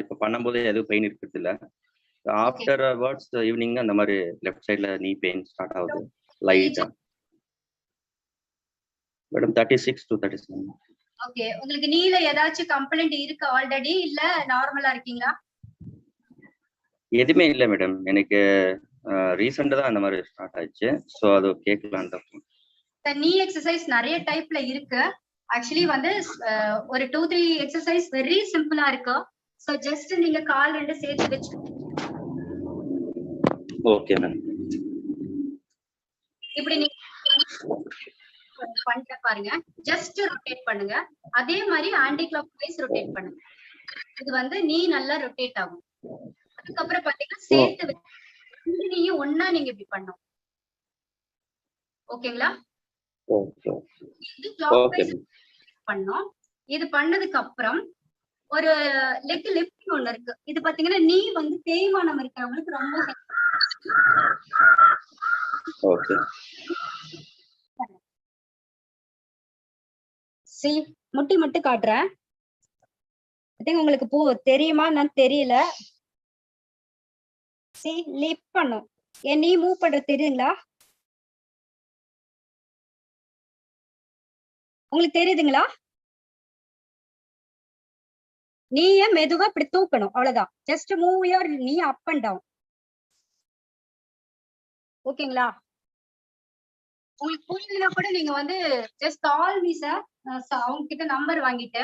இப்போ பண்ணும்போது எதுவும் பெயின் இருக்கிறது இல்லை. ஆஃப்டர் வேர்ட்ஸ் ஈவினிங் அந்த மாதிரி லெஃப்ட் சைட்ல நீ பெயின் ஸ்டார்ட் ஆகுது லைட்டா. Madam 36 to 37. ஓகே, உங்களுக்கு நீல ஏதாச்சும் கம்ப்ளைண்ட் இருக்கு ஆல்ரெடி இல்ல நார்மலா இருக்கீங்களா? எதுவுமே இல்லை மேடம், எனக்கு ரீசெண்டா தான் அந்த மாதிரி ஸ்டார்ட் ஆயிடுச்சு. ஸோ அது கேட்கலாம் தான். நீ எக்ஸசைஸ் நிறைய டைப்ல இருக்கு. ஆக்சுவலி வந்து ஒரு 2-3 எக்ஸசைஸ் வெரி சிம்பிளா இருக்கு. சோ ஜஸ்ட் நீங்க கால் ரெண்டு சேர்த்து வச்சு ஓகே மேம். இப்படி நீங்க பண்ணிட்டு பாருங்க. ஜஸ்ட் ரொட்டேட் பண்ணுங்க. அதே மாதிரி ஆன்டி கிளாக் வைஸ் ரொட்டேட் பண்ணுங்க. இது வந்து நீ நல்லா ரொட்டேட் ஆகும். அதுக்கப்புறம் பாத்தீங்கன்னா சேர்த்து நீயும் ஒன்னா நீங்க இப்படி பண்ணும். ஓகேங்களா? பண்ணோம். இது பண்ணதுக்கு அப்புறம் ஒரு லெக் லிஃப்ட் ஒண்ணு இருக்கு. இது பாத்தீங்கன்னா நீ வந்து தேய்மானம் இருக்கிறவங்களுக்கு ரொம்ப முட்டி மட்டும் காட்டுறேன். உங்களுக்கு தெரியுமா நான் தெரியல. லிஃப்ட் பண்ணும். என் நீ மூவ் பண்ற தெரியுங்களா? உங்களுக்கு தெரியுதுங்களா? நீயே மெதுவா இப்படி தூக்கணும், அவ்வளவுதான். ஜஸ்ட் மூவ் யுவர் நீ அப் அண்ட் டவுன். ஓகேங்களா? உங்களுக்கு புரியலனா கூட நீங்க வந்து ஜஸ்ட் கால் மீ சார். அவங்க கிட்ட நம்பர் வாங்கிட்டு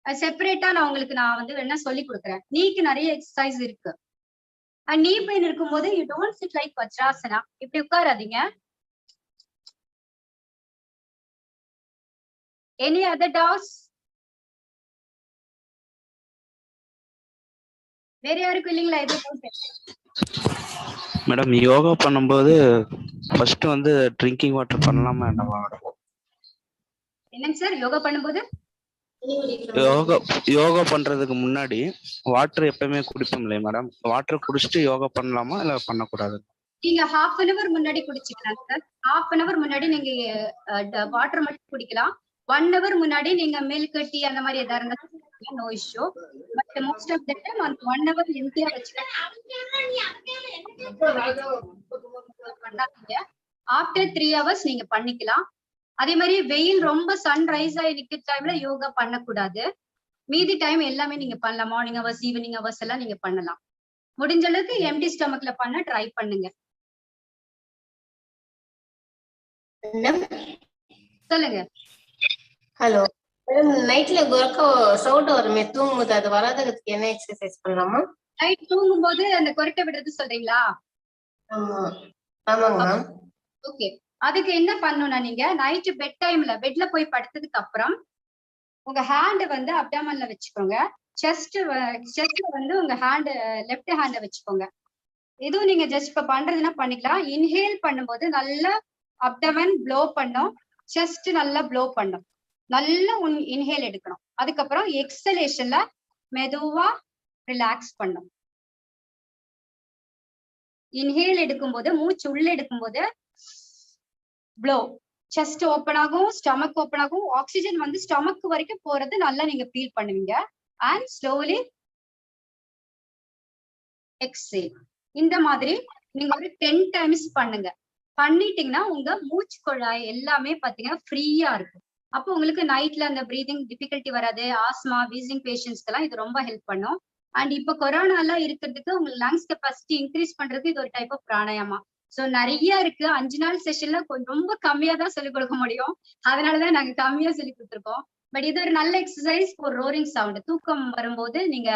செப்பரேட்டா நான் வந்து என்ன சொல்லி கொடுக்குறேன். நீக்கு நிறைய எக்ஸசைஸ் இருக்கு. அண்ட் நீ பெயின் இருக்கும்போது you don't chit like Vajrasana, இப்படி உட்காராதீங்க. Any other doubts? வேற யாருக்கும் இல்லைங்களா? இது மேடம் யோகா பண்ணும்போது ஃபர்ஸ்ட் வந்து ட்ரிங்கிங் வாட்டர் பண்ணலாமா என்னவா மேடம்? என்னங்க சார் யோகா பண்ணும்போது? யோகா பண்றதுக்கு முன்னாடி வாட்டர் எப்பவுமே குடிப்போம் இல்லையா மேடம்? வாட்டர் குடிச்சிட்டு யோகா பண்ணலாமா இல்ல பண்ணக்கூடாது? நீங்க ஹாஃப் அன் அவர் முன்னாடி குடிச்சுக்கலாம் சார். ஹாஃப் அன் அவர் முன்னாடி நீங்க வாட்டர் மட்டும் குடிக்கலாம். 1 hour முன்னாடி நீங்க மில்க் டீ அந்த மாதிரி எதா இருந்தா no issue. But most of the time அந்த 1 hour எம்டியா வச்சுக்கலாம். ஆஃப்டர் 3 hours நீங்க பண்ணிக்கலாம். அதே மாதிரி வெயில் ரொம்ப சன் ரைஸ் ஆகி நிக்கிற டைம்ல யோகா பண்ணக்கூடாது. மீதி டைம் எல்லாமே நீங்க பண்ணலாம். மார்னிங் ஹவர்ஸ், ஈவினிங் ஹவர்ஸ் எல்லாம் நீங்க பண்ணலாம். முடிஞ்ச அளவுக்கு எம்டி ஸ்டமக்ல பண்ண ட்ரை பண்ணுங்க. சொல்லுங்க. ஹலோ நைட்ல ஒர்க் சவுண்ட் வருமே தூங்கும்போது, அது வராததுக்கு என்ன எக்ஸசைஸ் பண்ணலாமா? நைட் தூங்கும்போது அந்த கொரட்டை விடுறது சொல்றீங்களா? ஆமாங்க மேம். ஓகே, அதுக்கு என்ன பண்ணணும்னா நீங்க நைட் பெட் டைம்ல பெட்ல போய் படுத்ததுக்கு அப்புறம் உங்க ஹேண்ட் வந்து அப்டாமன்ல வச்சுக்கோங்க. செஸ்ட்ல வந்து உங்க ஹேண்ட் லெஃப்ட் ஹேண்ட வச்சுக்கோங்க. இதுவும் நீங்க ஜஸ்ட் இப்ப பண்றதுன்னா பண்ணிக்கலாம். இன்ஹேல் பண்ணும்போது நல்லா அப்டமன் ப்ளோ பண்ணும், செஸ்ட் நல்லா ப்ளோ பண்ணும். நல்லா இன்ஹேல் எடுக்கணும். அதுக்கப்புறம் எக்ஸலேஷன்ல மெதுவா ரிலாக்ஸ் பண்ணும். இன்ஹேல் எடுக்கும்போது மூச்சு உள்ள எடுக்கும்போது ப்ளோ, செஸ்ட் ஓப்பன் ஆகும், ஸ்டமக் ஓப்பன் ஆகும். ஆக்சிஜன் வந்து ஸ்டமக் வரைக்கும் போறது நல்லா நீங்க ஃபீல் பண்ணுவீங்க. And slowly exhale. இந்த மாதிரி நீங்க ஒரு 10 times பண்ணுங்க. பண்ணிட்டீங்கன்னா உங்க மூச்சு குழாய் எல்லாமே பாத்தீங்கன்னா ஃப்ரீயா இருக்கும். அப்போ உங்களுக்கு நைட்ல அந்த பிரீதிங் டிஃபிகல்ட்டி வராது. ஆஸ்மா, வீசிங் பேஷண்ட்ஸ்க்கு எல்லாம் இது ரொம்ப ஹெல்ப் பண்ணும். அண்ட் இப்ப கொரோனா எல்லாம் இருக்கிறதுக்கு உங்களுக்கு லங்ஸ் கெப்பாசிட்டி இன்க்ரீஸ் பண்றதுக்கு இது ஒரு டைப் ஆஃப் பிராணாயாமா. சோ நிறைய இருக்கு. 5 நாள் செஷன்ல ரொம்ப கம்மியா தான் சொல்லிக் கொடுக்க முடியும். அதனாலதான் நாங்க கம்மியா சொல்லி கொடுத்துருக்கோம். பட் இது ஒரு நல்ல எக்ஸசைஸ் ஃபார் ரோரிங் சவுண்ட். தூக்கம் வரும்போது நீங்க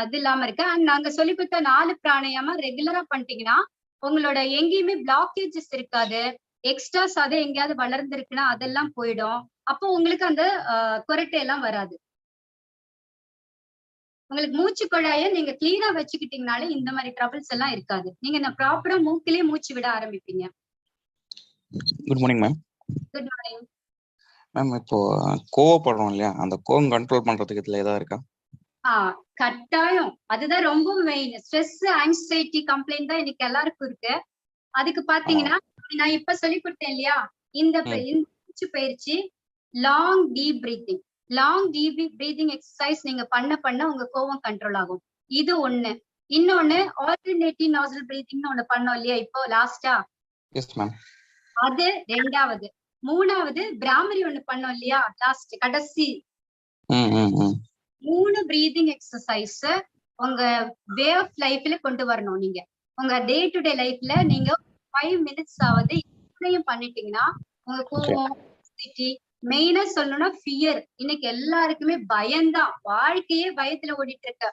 இது இல்லாம இருக்கு. அண்ட் நாங்க சொல்லி கொடுத்த 4 பிராணாயாமா ரெகுலரா பண்ணிட்டீங்கன்னா உங்களோட எங்கேயுமே பிளாக்கேஜஸ் இருக்காது. எக்ஸ்ட்ராஸ் அது எங்கேயாவது வளர்ந்துருக்குன்னா அதெல்லாம் போயிடும். அப்போ உங்களுக்கு அந்த கொரட்டை எல்லாம் வராது. உங்களுக்கு மூச்சு குழாய நீங்க கிளீனா வச்சுக்கிட்டீங்கனாலே இந்த மாதிரி ட்ரபிள்ஸ் எல்லாம் இருக்காது. நீங்க ப்ராப்பரா மூக்கிலே மூச்சு விட ஆரம்பிப்பீங்க. Good morning ma'am. Good morning ma'am. இப்போ கோவப்படுறோம் இல்லையா, அந்த கோவம் கண்ட்ரோல் பண்றதுக்கு இதுல ஏதாவது இருக்கா? கட்டாயம். அதுதான் ரொம்ப மெயின். ஸ்ட்ரெஸ், ஆங்ஸைட்டி கம்ப்ளைண்ட் தான் இன்னைக்கு எல்லாருக்கும் இருக்கு. அதுக்கு பாத்தீங்கன்னா நான் இப்ப சொல்லி கொடுத்தேன் இல்லையா, இந்த மூச்சு பயிற்சி long deep breathing. Long deep breathing exercise நீங்க பண்ண உங்க கோவம் கண்ட்ரோல் ஆகும். இது ஒண்ணு. இன்னொன்னு ஆல்டர்னேட்டிவ் நாசல் பிரீதிங்னு ஒண்ணு பண்ணோம் இல்லையா இப்போ லாஸ்டா, அது 2வது. 3வது பிராமரி ஒண்ணு பண்ணோம் இல்லையா லாஸ்ட் கடைசி. 3 பிரீதிங் எக்ஸசைஸ் உங்க வே ஆஃப் லைஃப்ல கொண்டு வரணும். நீங்க உங்க டே டு டே லைஃப்ல நீங்க 5 minutes ஆவது இதையும் பண்ணிட்டீங்கன்னா உங்க கோவம், மெயினா சொல்லணும்னா ஃபியர். இன்னைக்கு எல்லாருக்குமே பயம்தான். வாழ்க்கையே பயத்துல ஓடிட்டு இருக்க.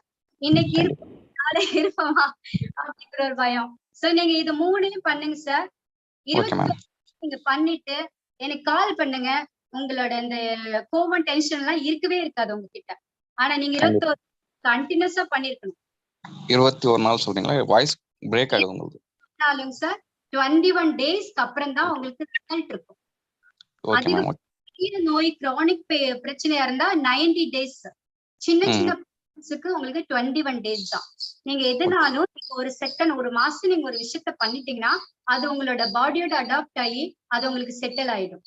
இன்னைக்கு இருப்போமா அப்படிங்கிற ஒரு பயம். சோ நீங்க இது 3யும் பண்ணுங்க சார். 20 நீங்க பண்ணிட்டு எனக்கு கால் பண்ணுங்க. உங்களோட இந்த கோவம், டென்ஷன் எல்லாம் இருக்கவே இருக்காது உங்ககிட்ட. ஆனா நீங்க 21 கண்டினியூஸா பண்ணிருக்கணும். 21 நாள் சொல்றீங்களா? வாய்ஸ் பிரேக் ஆகுது உங்களுக்கு. நாளுங்க சார் 21 டேஸ்க்கு அப்புறம் தான் உங்களுக்கு ரிசல்ட் இருக்கும். அதிக நோய் கிரானிக் பிரச்சனையா இருந்தா 90 days. சின்ன உங்களுக்கு 21 days தான். நீங்க எதுனாலும் ஒரு செகண்ட், ஒரு மாசம் நீங்க ஒரு விஷயத்த பண்ணிட்டீங்கன்னா அது உங்களோட பாடியோட அடாப்ட் ஆகி அது உங்களுக்கு செட்டில் ஆயிடும்.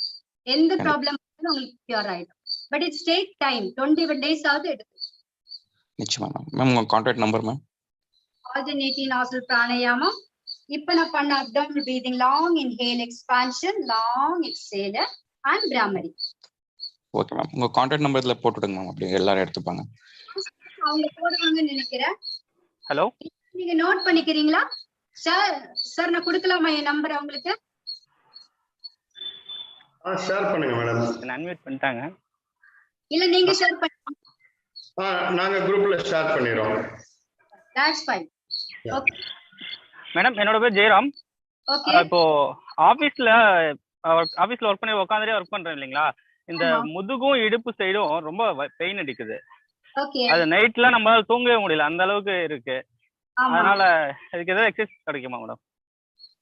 எந்த ப்ராப்ளம் உங்களுக்கு கியூர் ஆயிடும். But it's take time. 21 days ஆகுது எடுக்கும். நிச்சயமா மேம். உங்க contact number ma'am? Alternative nozzle பிராணாயாமம். இப்ப நான் பண்ண abdominal breathing, long inhale, expansion, long exhale and bhramari. Okay ma'am. உங்க கான்டாக்ட் நம்பர் இதுல போட்டுடுங்க மேம், அப்படியே எல்லாரும் எடுத்துப்பாங்க. அவங்க போடுவாங்கன்னு நினைக்கிறேன். ஹலோ, நீங்க நோட் பண்ணிக்கிறீங்களா சார்? சார் நான் கொடுக்கலாமா என் நம்பர் உங்களுக்கு? ஷேர் பண்ணுங்க மேடம். அன்மியூட் பண்ணிட்டாங்க. இல்ல நீங்க ஷேர் பண்ணுங்க. நாங்க குரூப்ல ஷேர் பண்ணிரோம். That's fine. Okay. மேடம் என்னோட பேர் ஜெயராம். ஓகே இப்போ ஆபீஸ்ல ஒர்க் பண்ணி உட்காந்துட்டே ஒர்க் பண்றேன் இல்லைங்களா, இந்த ஆமா. முதுகும் இடுப்பு சைடும் ரொம்ப பெயின் அடிக்குது. ஓகே அது நைட்ல நம்மளால தூங்கவே முடியல, அந்த அளவுக்கு இருக்கு. ஆமா. அதனால அதுக்கு ஏதாவது எக்ஸசைஸ் கிடைக்குமா மேடம்?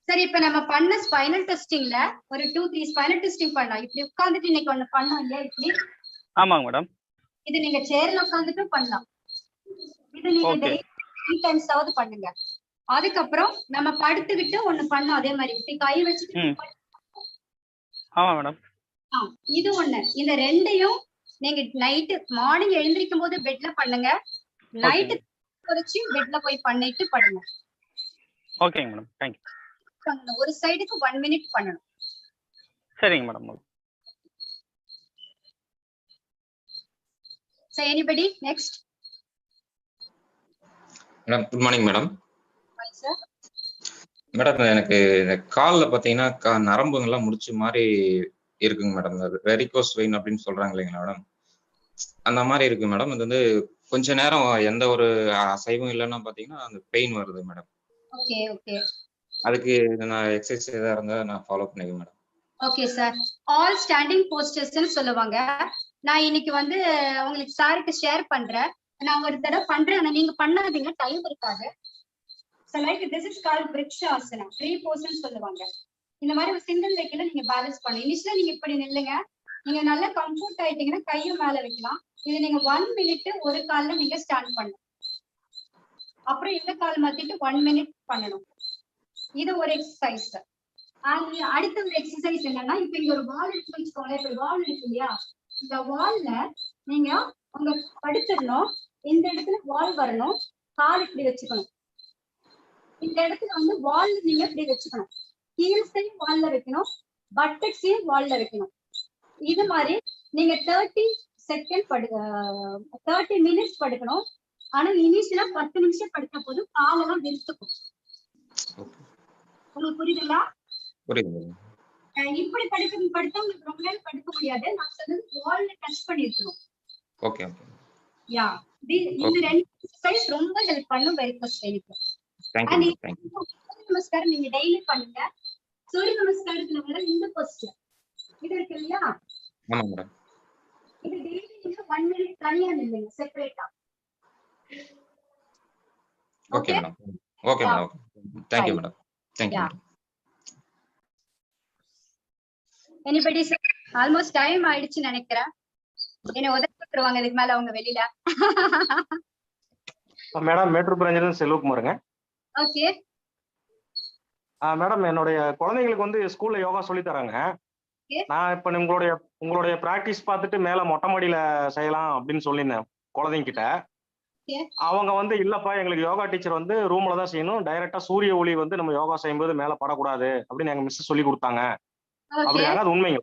சரி, இப்ப நம்ம பண்ண ஸ்பைனல் டெஸ்டிங்ல ஒரு 2-3 ஸ்பைனல் டெஸ்டிங் பண்ணோம். இப்படி உட்கார்ந்துட்டு இன்னைக்கு ஒண்ணு பண்ணோம் இல்லையா? இப்படி ஆமாங்க மேடம். இது நீங்க சேர்ல உட்கார்ந்துட்டு பண்ணலாம். இது நீங்க Okay. டெய்லி 3 டைம்ஸ் ஆவது பண்ணுங்க. அதுக்கப்புறம் நம்ம படுத்துக்கிட்டு ஒண்ணு பண்ணோம் அதே மாதிரி இப்படி கை வச்சுட்டு ஆமா மேடம். இது ஒண்ணு. இந்த ரெண்டையும் நீங்க நைட்டு மார்னிங் எழுந்திருக்கும் போது பெட்ல பண்ணுங்க. நைட்டு குறிச்சு பெட்ல போய் பண்ணிட்டு படுங்க. ஓகேங்க மேடம், தேங்க்யூ. ஒரு சைடுக்கு 1 மினிட் பண்ணணும். சரிங்க madam. So anybody next? Madam good morning madam. Hi sir. Madam எனக்கு இந்த காலில் பார்த்தீங்கன்னா நரம்புங்கள்லாம் முடிச்ச மாதிரி இருக்குங்க மேடம். வெரிகோஸ் வெயின் அப்படின்னு சொல்றாங்க இல்லைங்களா மேடம், அந்த மாதிரி இருக்கு மேடம். இது வந்து கொஞ்ச நேரம் எந்த ஒரு அசைவும் இல்லைன்னா பார்த்தீங்கன்னா அந்த பெயின் வருது மேடம். Okay, okay. அதுக்கு நான் எக்ஸசைஸ் எதாவது இருந்தால் நான் ஃபாலோ பண்ணிக்குவேன் madam. Okay sir, all standing போஸ்டர்ஸ்னு சொல்லுவாங்க. நான் இன்னைக்கு வந்து உங்களுக்கு சாருக்கு ஷேர் பண்றேன். நான் ஒரு தடவை பண்றேன், ஆனா நீங்க பண்ணாதீங்க, டைம் இருக்காது. So like this is called விருக்ஷாசனம், 3 posters சொல்லுவாங்க. இந்த மாதிரி ஒரு சிங்கிள் லெக்ல நீங்க பேலன்ஸ் பண்ணி இனிஷியலா நீங்க இப்படி நில்லுங்க. நீங்க நல்லா கம்ஃபர்ட் ஆயிட்டீங்கன்னா கையும் மேல வைக்கலாம். இது நீங்க 1 மினிட் ஒரு கால்ல நீங்க ஸ்டாண்ட் பண்ணணும். அப்புறம் இந்த கால் மாத்திட்டு 1 மினிட் பண்ணணும். இது ஒரு எக்ஸசைஸ். அடுத்த ஒரு எக்ஸசைஸ் என்னன்னா, இப்ப இங்க ஒரு வால் இருக்கு வச்சுக்கோங்களேன். இப்ப வால் இருக்கு இல்லையா, இந்த வால்ல நீங்க உங்க படுத்துடணும். இந்த இடத்துல வால் வரணும், கால் இப்படி வச்சுக்கணும். இந்த இடத்துல வந்து வால் நீங்க இப்படி வச்சுக்கணும். ஹீல்ஸையும் வால்ல வைக்கணும், பட்டக்ஸையும் வால்ல வைக்கணும். இது மாதிரி நீங்க 30 செகண்ட் 30 மினிட்ஸ் படுக்கணும். ஆனா இனிஷியலா 10 நிமிஷம் படுத்த போது காலெல்லாம் விரித்துக்கும். உங்களுக்கு புரியுதுங்களா? புரியுது. இப்படி படுத்தா உங்களுக்கு ரொம்ப நேரம் படுக்க முடியாது. நான் சொன்னது வால்ல டச் பண்ணிருக்கணும். Okay okay. யா, இந்த ரெண்டு எக்சர்சைஸ் ரொம்ப ஹெல்ப் பண்ணும் வெரிகோஸ் வெயினுக்கு. Thank you thank you. Surya Namaskaram நீங்க டெய்லி பண்ணுங்க. சூரிய நமஸ்காரத்துல வர இந்த போஸ்டர் இது இருக்கு இல்லையா? ஆமா மேடம். இது டெய்லி நீங்க 1 மினிட் தனியா நில்லுங்க, செப்பரேட்டா. Okay madam. Okay madam. Thank you madam. Thank you. Anybody sir? Almost time ஆயிடுச்சு நினைக்கிறேன். என்ன உதவிட்டுருவாங்க இதுக்கு மேல அவங்க வெளியில. மேடம் மேட்டூர் பிராஞ்சிலிருந்து செல்வகுமாருங்க. ஓகே மேடம் என்னுடைய குழந்தைங்களுக்கு வந்து ஸ்கூல்ல யோகா சொல்லி தராங்க. நான் இப்ப உங்களுடைய பிராக்டிஸ் பார்த்துட்டு மேல மொட்டை மாடியில செய்யலாம் அப்படின்னு சொல்லியிருந்தேன் குழந்தைங்க கிட்ட. அவங்க வந்து இல்லப்பா எங்களுக்கு யோகா டீச்சர் வந்து ரூம்ல தான் செய்யணும், டைரக்டா சூரிய ஒளி வந்து நம்ம யோகா செய்யும்போது மேல படக்கூடாது அப்படின்னு எங்க மிஸ் சொல்லி கொடுத்தாங்க அப்படின்னாங்க. அது உண்மைங்க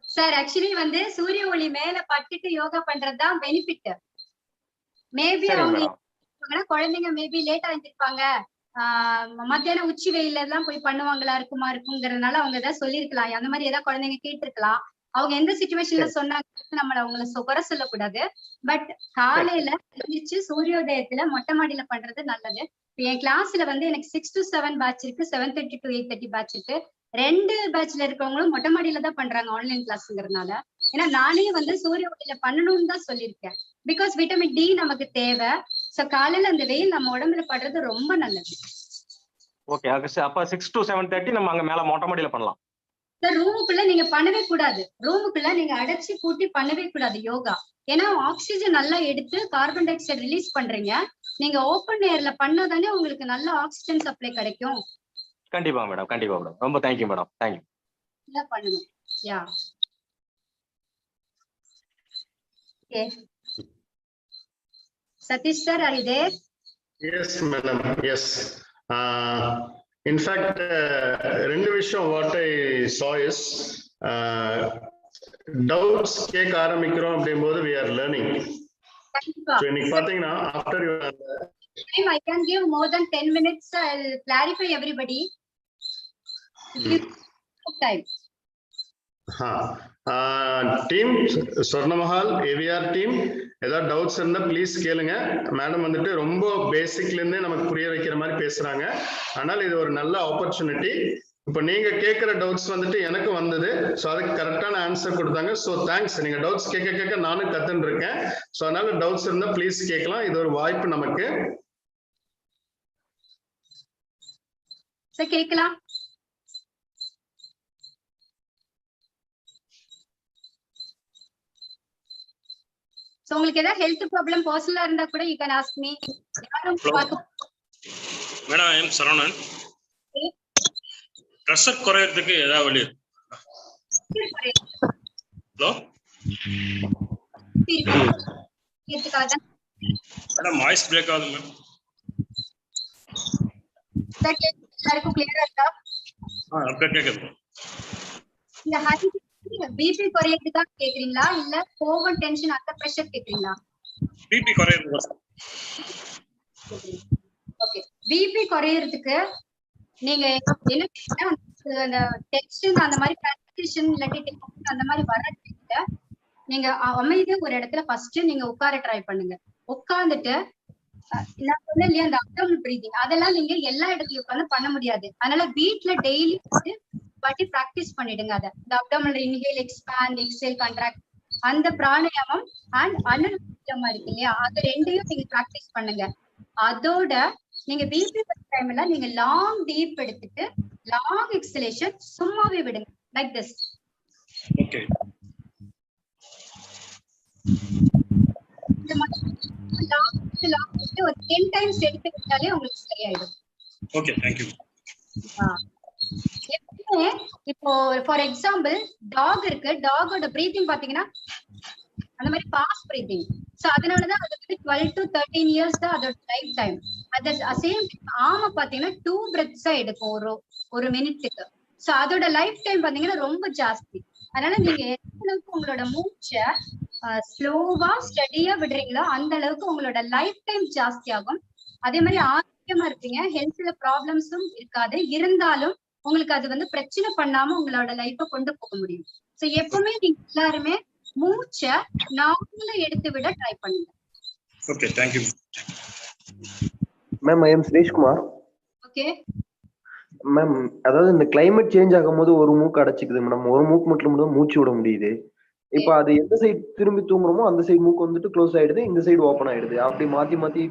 சார்? ஆக்சுவலி வந்து சூரிய ஒளி மேல பட்டுட்டு யோகா பண்றதுதான் பெனிஃபிட். மேபி அவங்க குழந்தைங்க மேபி லேட்டா எழுந்திருப்பாங்க, மத்தியானம் உச்சி வெயில எல்லாம் போய் இருக்குங்கிறதுனால அவங்க ஏதாவது சொல்லிருக்கலாம். அந்த மாதிரி ஏதாவது குழந்தைங்க கேட்டிருக்கலாம். அவங்க எந்த சிச்சுவேஷன்ல சொன்னாங்க நம்மள அவங்கள குறை சொல்லக்கூடாது. பட் காலையில எழுந்திரிச்சு சூரியோதயத்துல மொட்டை மாடியில பண்றது நல்லது. என் கிளாஸ்ல வந்து எனக்கு 6 to 7 பேட்ச் இருக்கு, 7:30 to 8:30 பேட்ச் இருக்கு. 2 பேட்ச்ல இருக்கவங்களும் மொட்டை மாடியில தான் பண்றாங்க ஆன்லைன் கிளாஸ்ங்கிறதுனால. ஏன்னா நானே வந்து சூரிய ஒளியில பண்ணணும்னு தான் சொல்லியிருக்கேன். பிகாஸ் விட்டமின் டி நமக்கு தேவை. சோ காலையில அந்த வெயில் நம்ம உடம்புல படுறது ரொம்ப நல்லது. ஓகே, அப்ப 6 to 7:30 நம்ம அங்க மேல மொட்டை மாடியில பண்ணலாம். சார் ரூமுக்குள்ள நீங்க பண்ணவே கூடாது. ரூமுக்குள்ள நீங்க அடைச்சி கூட்டி பண்ணவே கூடாது யோகா. ஏன்னா ஆக்சிஜன் நல்லா எடுத்து கார்பன் டை ஆக்சைடு ரிலீஸ் பண்றீங்க. நீங்க ஓப்பன் ஏர்ல பண்ணாதானே உங்களுக்கு நல்ல ஆக்சிஜன் சப்ளை கிடைக்கும். கண்டிப்பா மேடம், கண்டிப்பா மேடம். ரொம்ப தேங்க்யூ மேடம். தேங்க்யூ. இல்ல பண்ணணும். Yeah okay. Satish sir, are you there? Yes, madam. Yes. In fact, ரெண்டு விஷயம் what I saw is doubts கேட்க ஆரம்பிக்கிறோம் அப்படிங்கும்போது we are learning. கண்டிப்பா. So இன்னைக்கு பாத்தீங்கன்னா after you time I can give more than 10 minutes. I'll clarify everybody. Time. Team Sornamahal AVR team ஏதாவது doubts இருந்தா ப்ளீஸ் கேளுங்க. மேடம் வந்துட்டு ரொம்ப பேசிக்ல இருந்தே நமக்கு புரிய வைக்கிற மாதிரி பேசுறாங்க. ஆனால் இது ஒரு நல்ல ஆப்பர்ச்சுனிட்டி. இப்போ நீங்க கேட்கிற டவுட்ஸ் வந்துட்டு எனக்கு வந்தது. ஸோ அதுக்கு கரெக்டான ஆன்சர் கொடுத்தாங்க. So thanks. நீங்க டவுட்ஸ் கேட்க கேட்க நானும் கத்துன்னு இருக்கேன். ஸோ அதனால டவுட்ஸ் இருந்தா ப்ளீஸ் கேட்கலாம். இது ஒரு வாய்ப்பு நமக்கு. சார் கேட்கலாம். சோ உங்களுக்கு ஏதாவது ஹெல்த் ப்ராப்ளம் பர்சனலா இருந்தா கூட you can ask me. Madam I am Saravanan. Pressure குறையறதுக்கு ஏதாவது வழி? ஹலோ மேடம் வாய்ஸ் பிரேக் ஆகுது மேம். சார் எல்லாருக்கும் கிளியரா இருக்கா? அப்ப கேக்குது. இந்த ஹை பிபி குறையறதுக்கா கேக்குறீங்களா இல்ல ஓவர் டென்ஷன் அந்த பிரஷர் கேக்குறீங்களா? பிபி குறையறது. ஓகே, பிபி குறையறதுக்கு நீங்க என்ன அந்த டென்ஷன் அந்த மாதிரி ஃப்ரஸ்ட்ரேஷன் இல்லாட்டி டென்ஷன் அந்த மாதிரி வரதுக்கு நீங்க அமைதியா ஒரு இடத்துல ஃபர்ஸ்ட் நீங்க உட்கார ட்ரை பண்ணுங்க. உட்கார்ந்துட்டு நான் சொன்னேன் இல்லையா அந்த அப்டோமினல் பிரீதிங் அதெல்லாம் நீங்க எல்லா இடத்துலயும் உட்காந்து பண்ண முடியாது. அதனால வீட்ல டெய்லி வாட்டி பிராக்டிஸ் பண்ணிடுங்க. அத இந்த abdominal inhale expand exhale contract அந்த பிராணாயாமம் அண்ட் அனுலோம இருக்கு இல்லையா அது ரெண்டையும் நீங்க பிராக்டிஸ் பண்ணுங்க. அதோட நீங்க பிபி டைம்ல நீங்க லாங் டீப் எடுத்துட்டு லாங் எக்ஸலேஷன் சும்மாவே விடுங்க லைக் திஸ். ஓகே, இந்த மாதிரி ஒரு 10 டைம்ஸ் எடுத்து விட்டாலே உங்களுக்கு சரியாயிடும். Okay, thank you. இப்போ ஃபார் எக்ஸாம்பிள் டாக் இருக்கு. டாகோட பிரீத்திங் பாத்தீங்கன்னா அந்த மாதிரி ஃபாஸ்ட் பிரீத்திங். சோ அதனாலதான் அது வந்து 12 to 13 இயர்ஸ் தான் அதோட life time. At the same time ஆமை பாத்தீங்கன்னா 2 breaths எடுக்கும் ஒரு மினிட்டுக்கு. சோ அதோட லைஃப் டைம் பாத்தீங்கன்னா ரொம்ப ஜாஸ்தி. அதனால நீங்க எந்த அளவுக்கு உங்களோட மூச்சை ஸ்லோவா ஸ்டடியா விடுறீங்களோ அந்த அளவுக்கு உங்களோட லைஃப் டைம் ஜாஸ்தி ஆகும். அதே மாதிரி ஆரோக்கியமா இருப்பீங்க. ஹெல்த்ல ப்ராப்ளம்ஸும் இருக்காது. இருந்தாலும் உங்களுக்கு அது வந்து பிரச்சனை பண்ணாம உங்களோட லைஃப கொண்டு போக முடியும். சோ எப்பவுமே நீங்க எல்லாருமே மூச்சை நார்மலா எடுத்து விட ட்ரை பண்ணுங்க. Okay, thank you. Ma'am I am Sureshkumar. Okay ma'am, அதாவது இந்த கிளைமேட் சேஞ்ச் ஆகும்போது ஒரு மூக்கு அடைச்சிக்குது மேடம். ஒரு மூக்கு மட்டும் மூச்சு விட முடியுது. இப்ப அது எந்த சைடு திரும்பி தூங்குறோமோ அந்த சைடு மூக்கு வந்துட்டு க்ளோஸ் ஆயிடுது, இந்த சைடு ஓபன் ஆயிடுது. அப்படி மாத்தி மாத்தி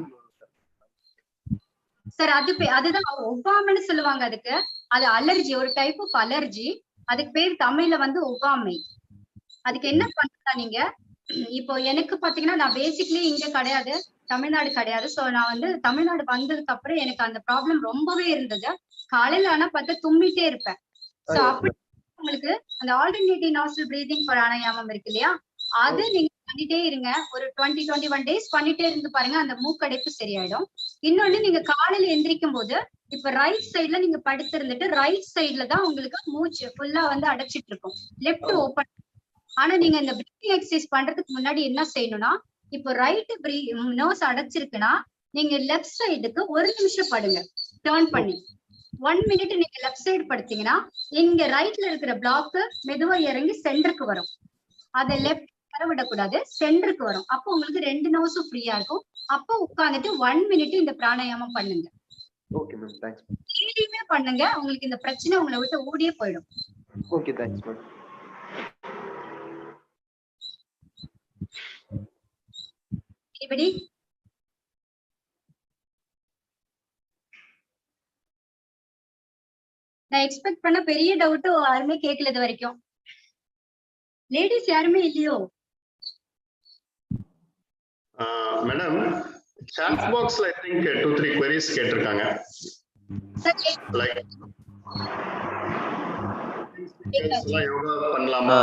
சார் அதுதான் ஒவ்வாமைன்னு சொல்லுவாங்க. அதுக்கு அது அலர்ஜி, ஒரு டைப் ஆஃப் அலர்ஜி. அதுக்கு பேர் தமிழ்ல வந்து ஒவ்வாமை. அதுக்கு என்ன பண்ணலாம் நீங்க இப்போ எனக்கு பாத்தீங்கன்னா நான் பேசிக்லி இங்க கிடையாது, தமிழ்நாடு கிடையாது. சோ நான் வந்து தமிழ்நாடு வந்ததுக்கு அப்புறம் எனக்கு அந்த ப்ராப்ளம் ரொம்பவே இருந்தது. காலையில ஆனா பார்த்தா தும்மிட்டே இருப்பேன். சோ அப்படி உங்களுக்கு அந்த ஆல்டர்னேட்டிவ் நாஸ்ட்ரல் பிரீதிங் பிராணாயாமம் இருக்கு இல்லையா அது நீங்க பண்ணிட்டே இருங்க. ஒரு 20-21 டேஸ் பண்ணிட்டே இருந்து பாருங்க, அந்த மூக்கடைப்பு சரியாயிடும். இன்னொன்னு நீங்க காலையில எந்திரிக்கும் போது இப்ப ரைட் சைட்ல நீங்க படுத்து இருந்துட்டு ரைட் சைட்ல தான் உங்களுக்கு மூச்சு ஃபுல்லா வந்து அடைச்சிட்டு இருக்கும், லெஃப்ட் ஓபன். ஆனா நீங்க இந்த பிரீத்திங் எக்ஸசைஸ் பண்றதுக்கு முன்னாடி என்ன செய்யணும்னா, இப்போ ரைட் நோஸ் அடைச்சிருக்குன்னா நீங்க லெஃப்ட் சைடுக்கு 1 நிமிஷம் படுங்க டர்ன் பண்ணி. 1 மினிட் நீங்க லெஃப்ட் சைடு படுத்தீங்கன்னா இங்க ரைட்ல இருக்கிற பிளாக் மெதுவா இறங்கி சென்டருக்கு வரும். அதை லெஃப்ட் விடக்கூடாது, சென்டருக்கு வரும். அப்போ உங்களுக்கு 2 நோஸும் ஃப்ரீயா இருக்கும். அப்போ உட்கார்ந்துட்டு 1 மினிட் இந்த பிராணாயாமம் பண்ணுங்க. Okay ma'am, thanks. டெய்லியுமே பண்ணுங்க, உங்களுக்கு இந்த பிரச்சனை உங்களை விட்டு ஓடியே போயிடும். Okay, thanks ma'am. இப்படி நான் எக்ஸ்பெக்ட் பண்ண பெரிய டவுட் யாருமே கேட்கல இது வரைக்கும். லேடிஸ் யாருமே இல்லையோ? Madam chat boxல I think 2-3 queries கேட்டிருக்காங்க. லைக் யோகா பண்ணலாமா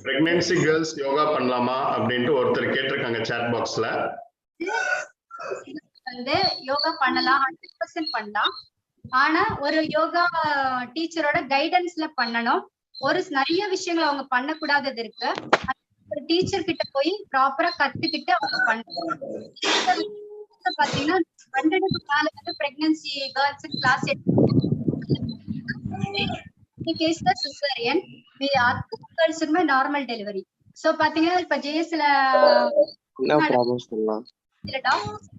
பிரெக்னன்சி கேர்ள்ஸ் யோகா பண்ணலாமா அப்படின்ட்டு ஒருத்தர் கேட்டிருக்காங்க chat boxல. வந்து யோகா பண்ணலாம், 100% பண்ணலாம். ஆனா ஒரு யோகா டீச்சரோட கைடன்ஸ்ல பண்ணணும். ஒரு நிறைய விஷயங்கள் அவங்க பண்ணக்கூடாதது இருக்கு. ஒரு டீச்சர் கிட்ட போய் ப்ராப்பரா கத்துக்கிட்டு அவங்க பண்ணணும். பாத்தீங்கன்னா 100க்கு மேல வந்து பிரெக்னன்சி கேர்ள்ஸ் கிளாஸ் கேஸ்ல சிசேரியன், மீதி அத்தனை கேர்ள்ஸுக்குமே நார்மல் டெலிவரி. சோ பாத்தீங்கன்னா இப்ப ஜேஎஸ்ல என்ன ப்ராப்ளம் சொல்லலாம்? சில டாக்டர்ஸ்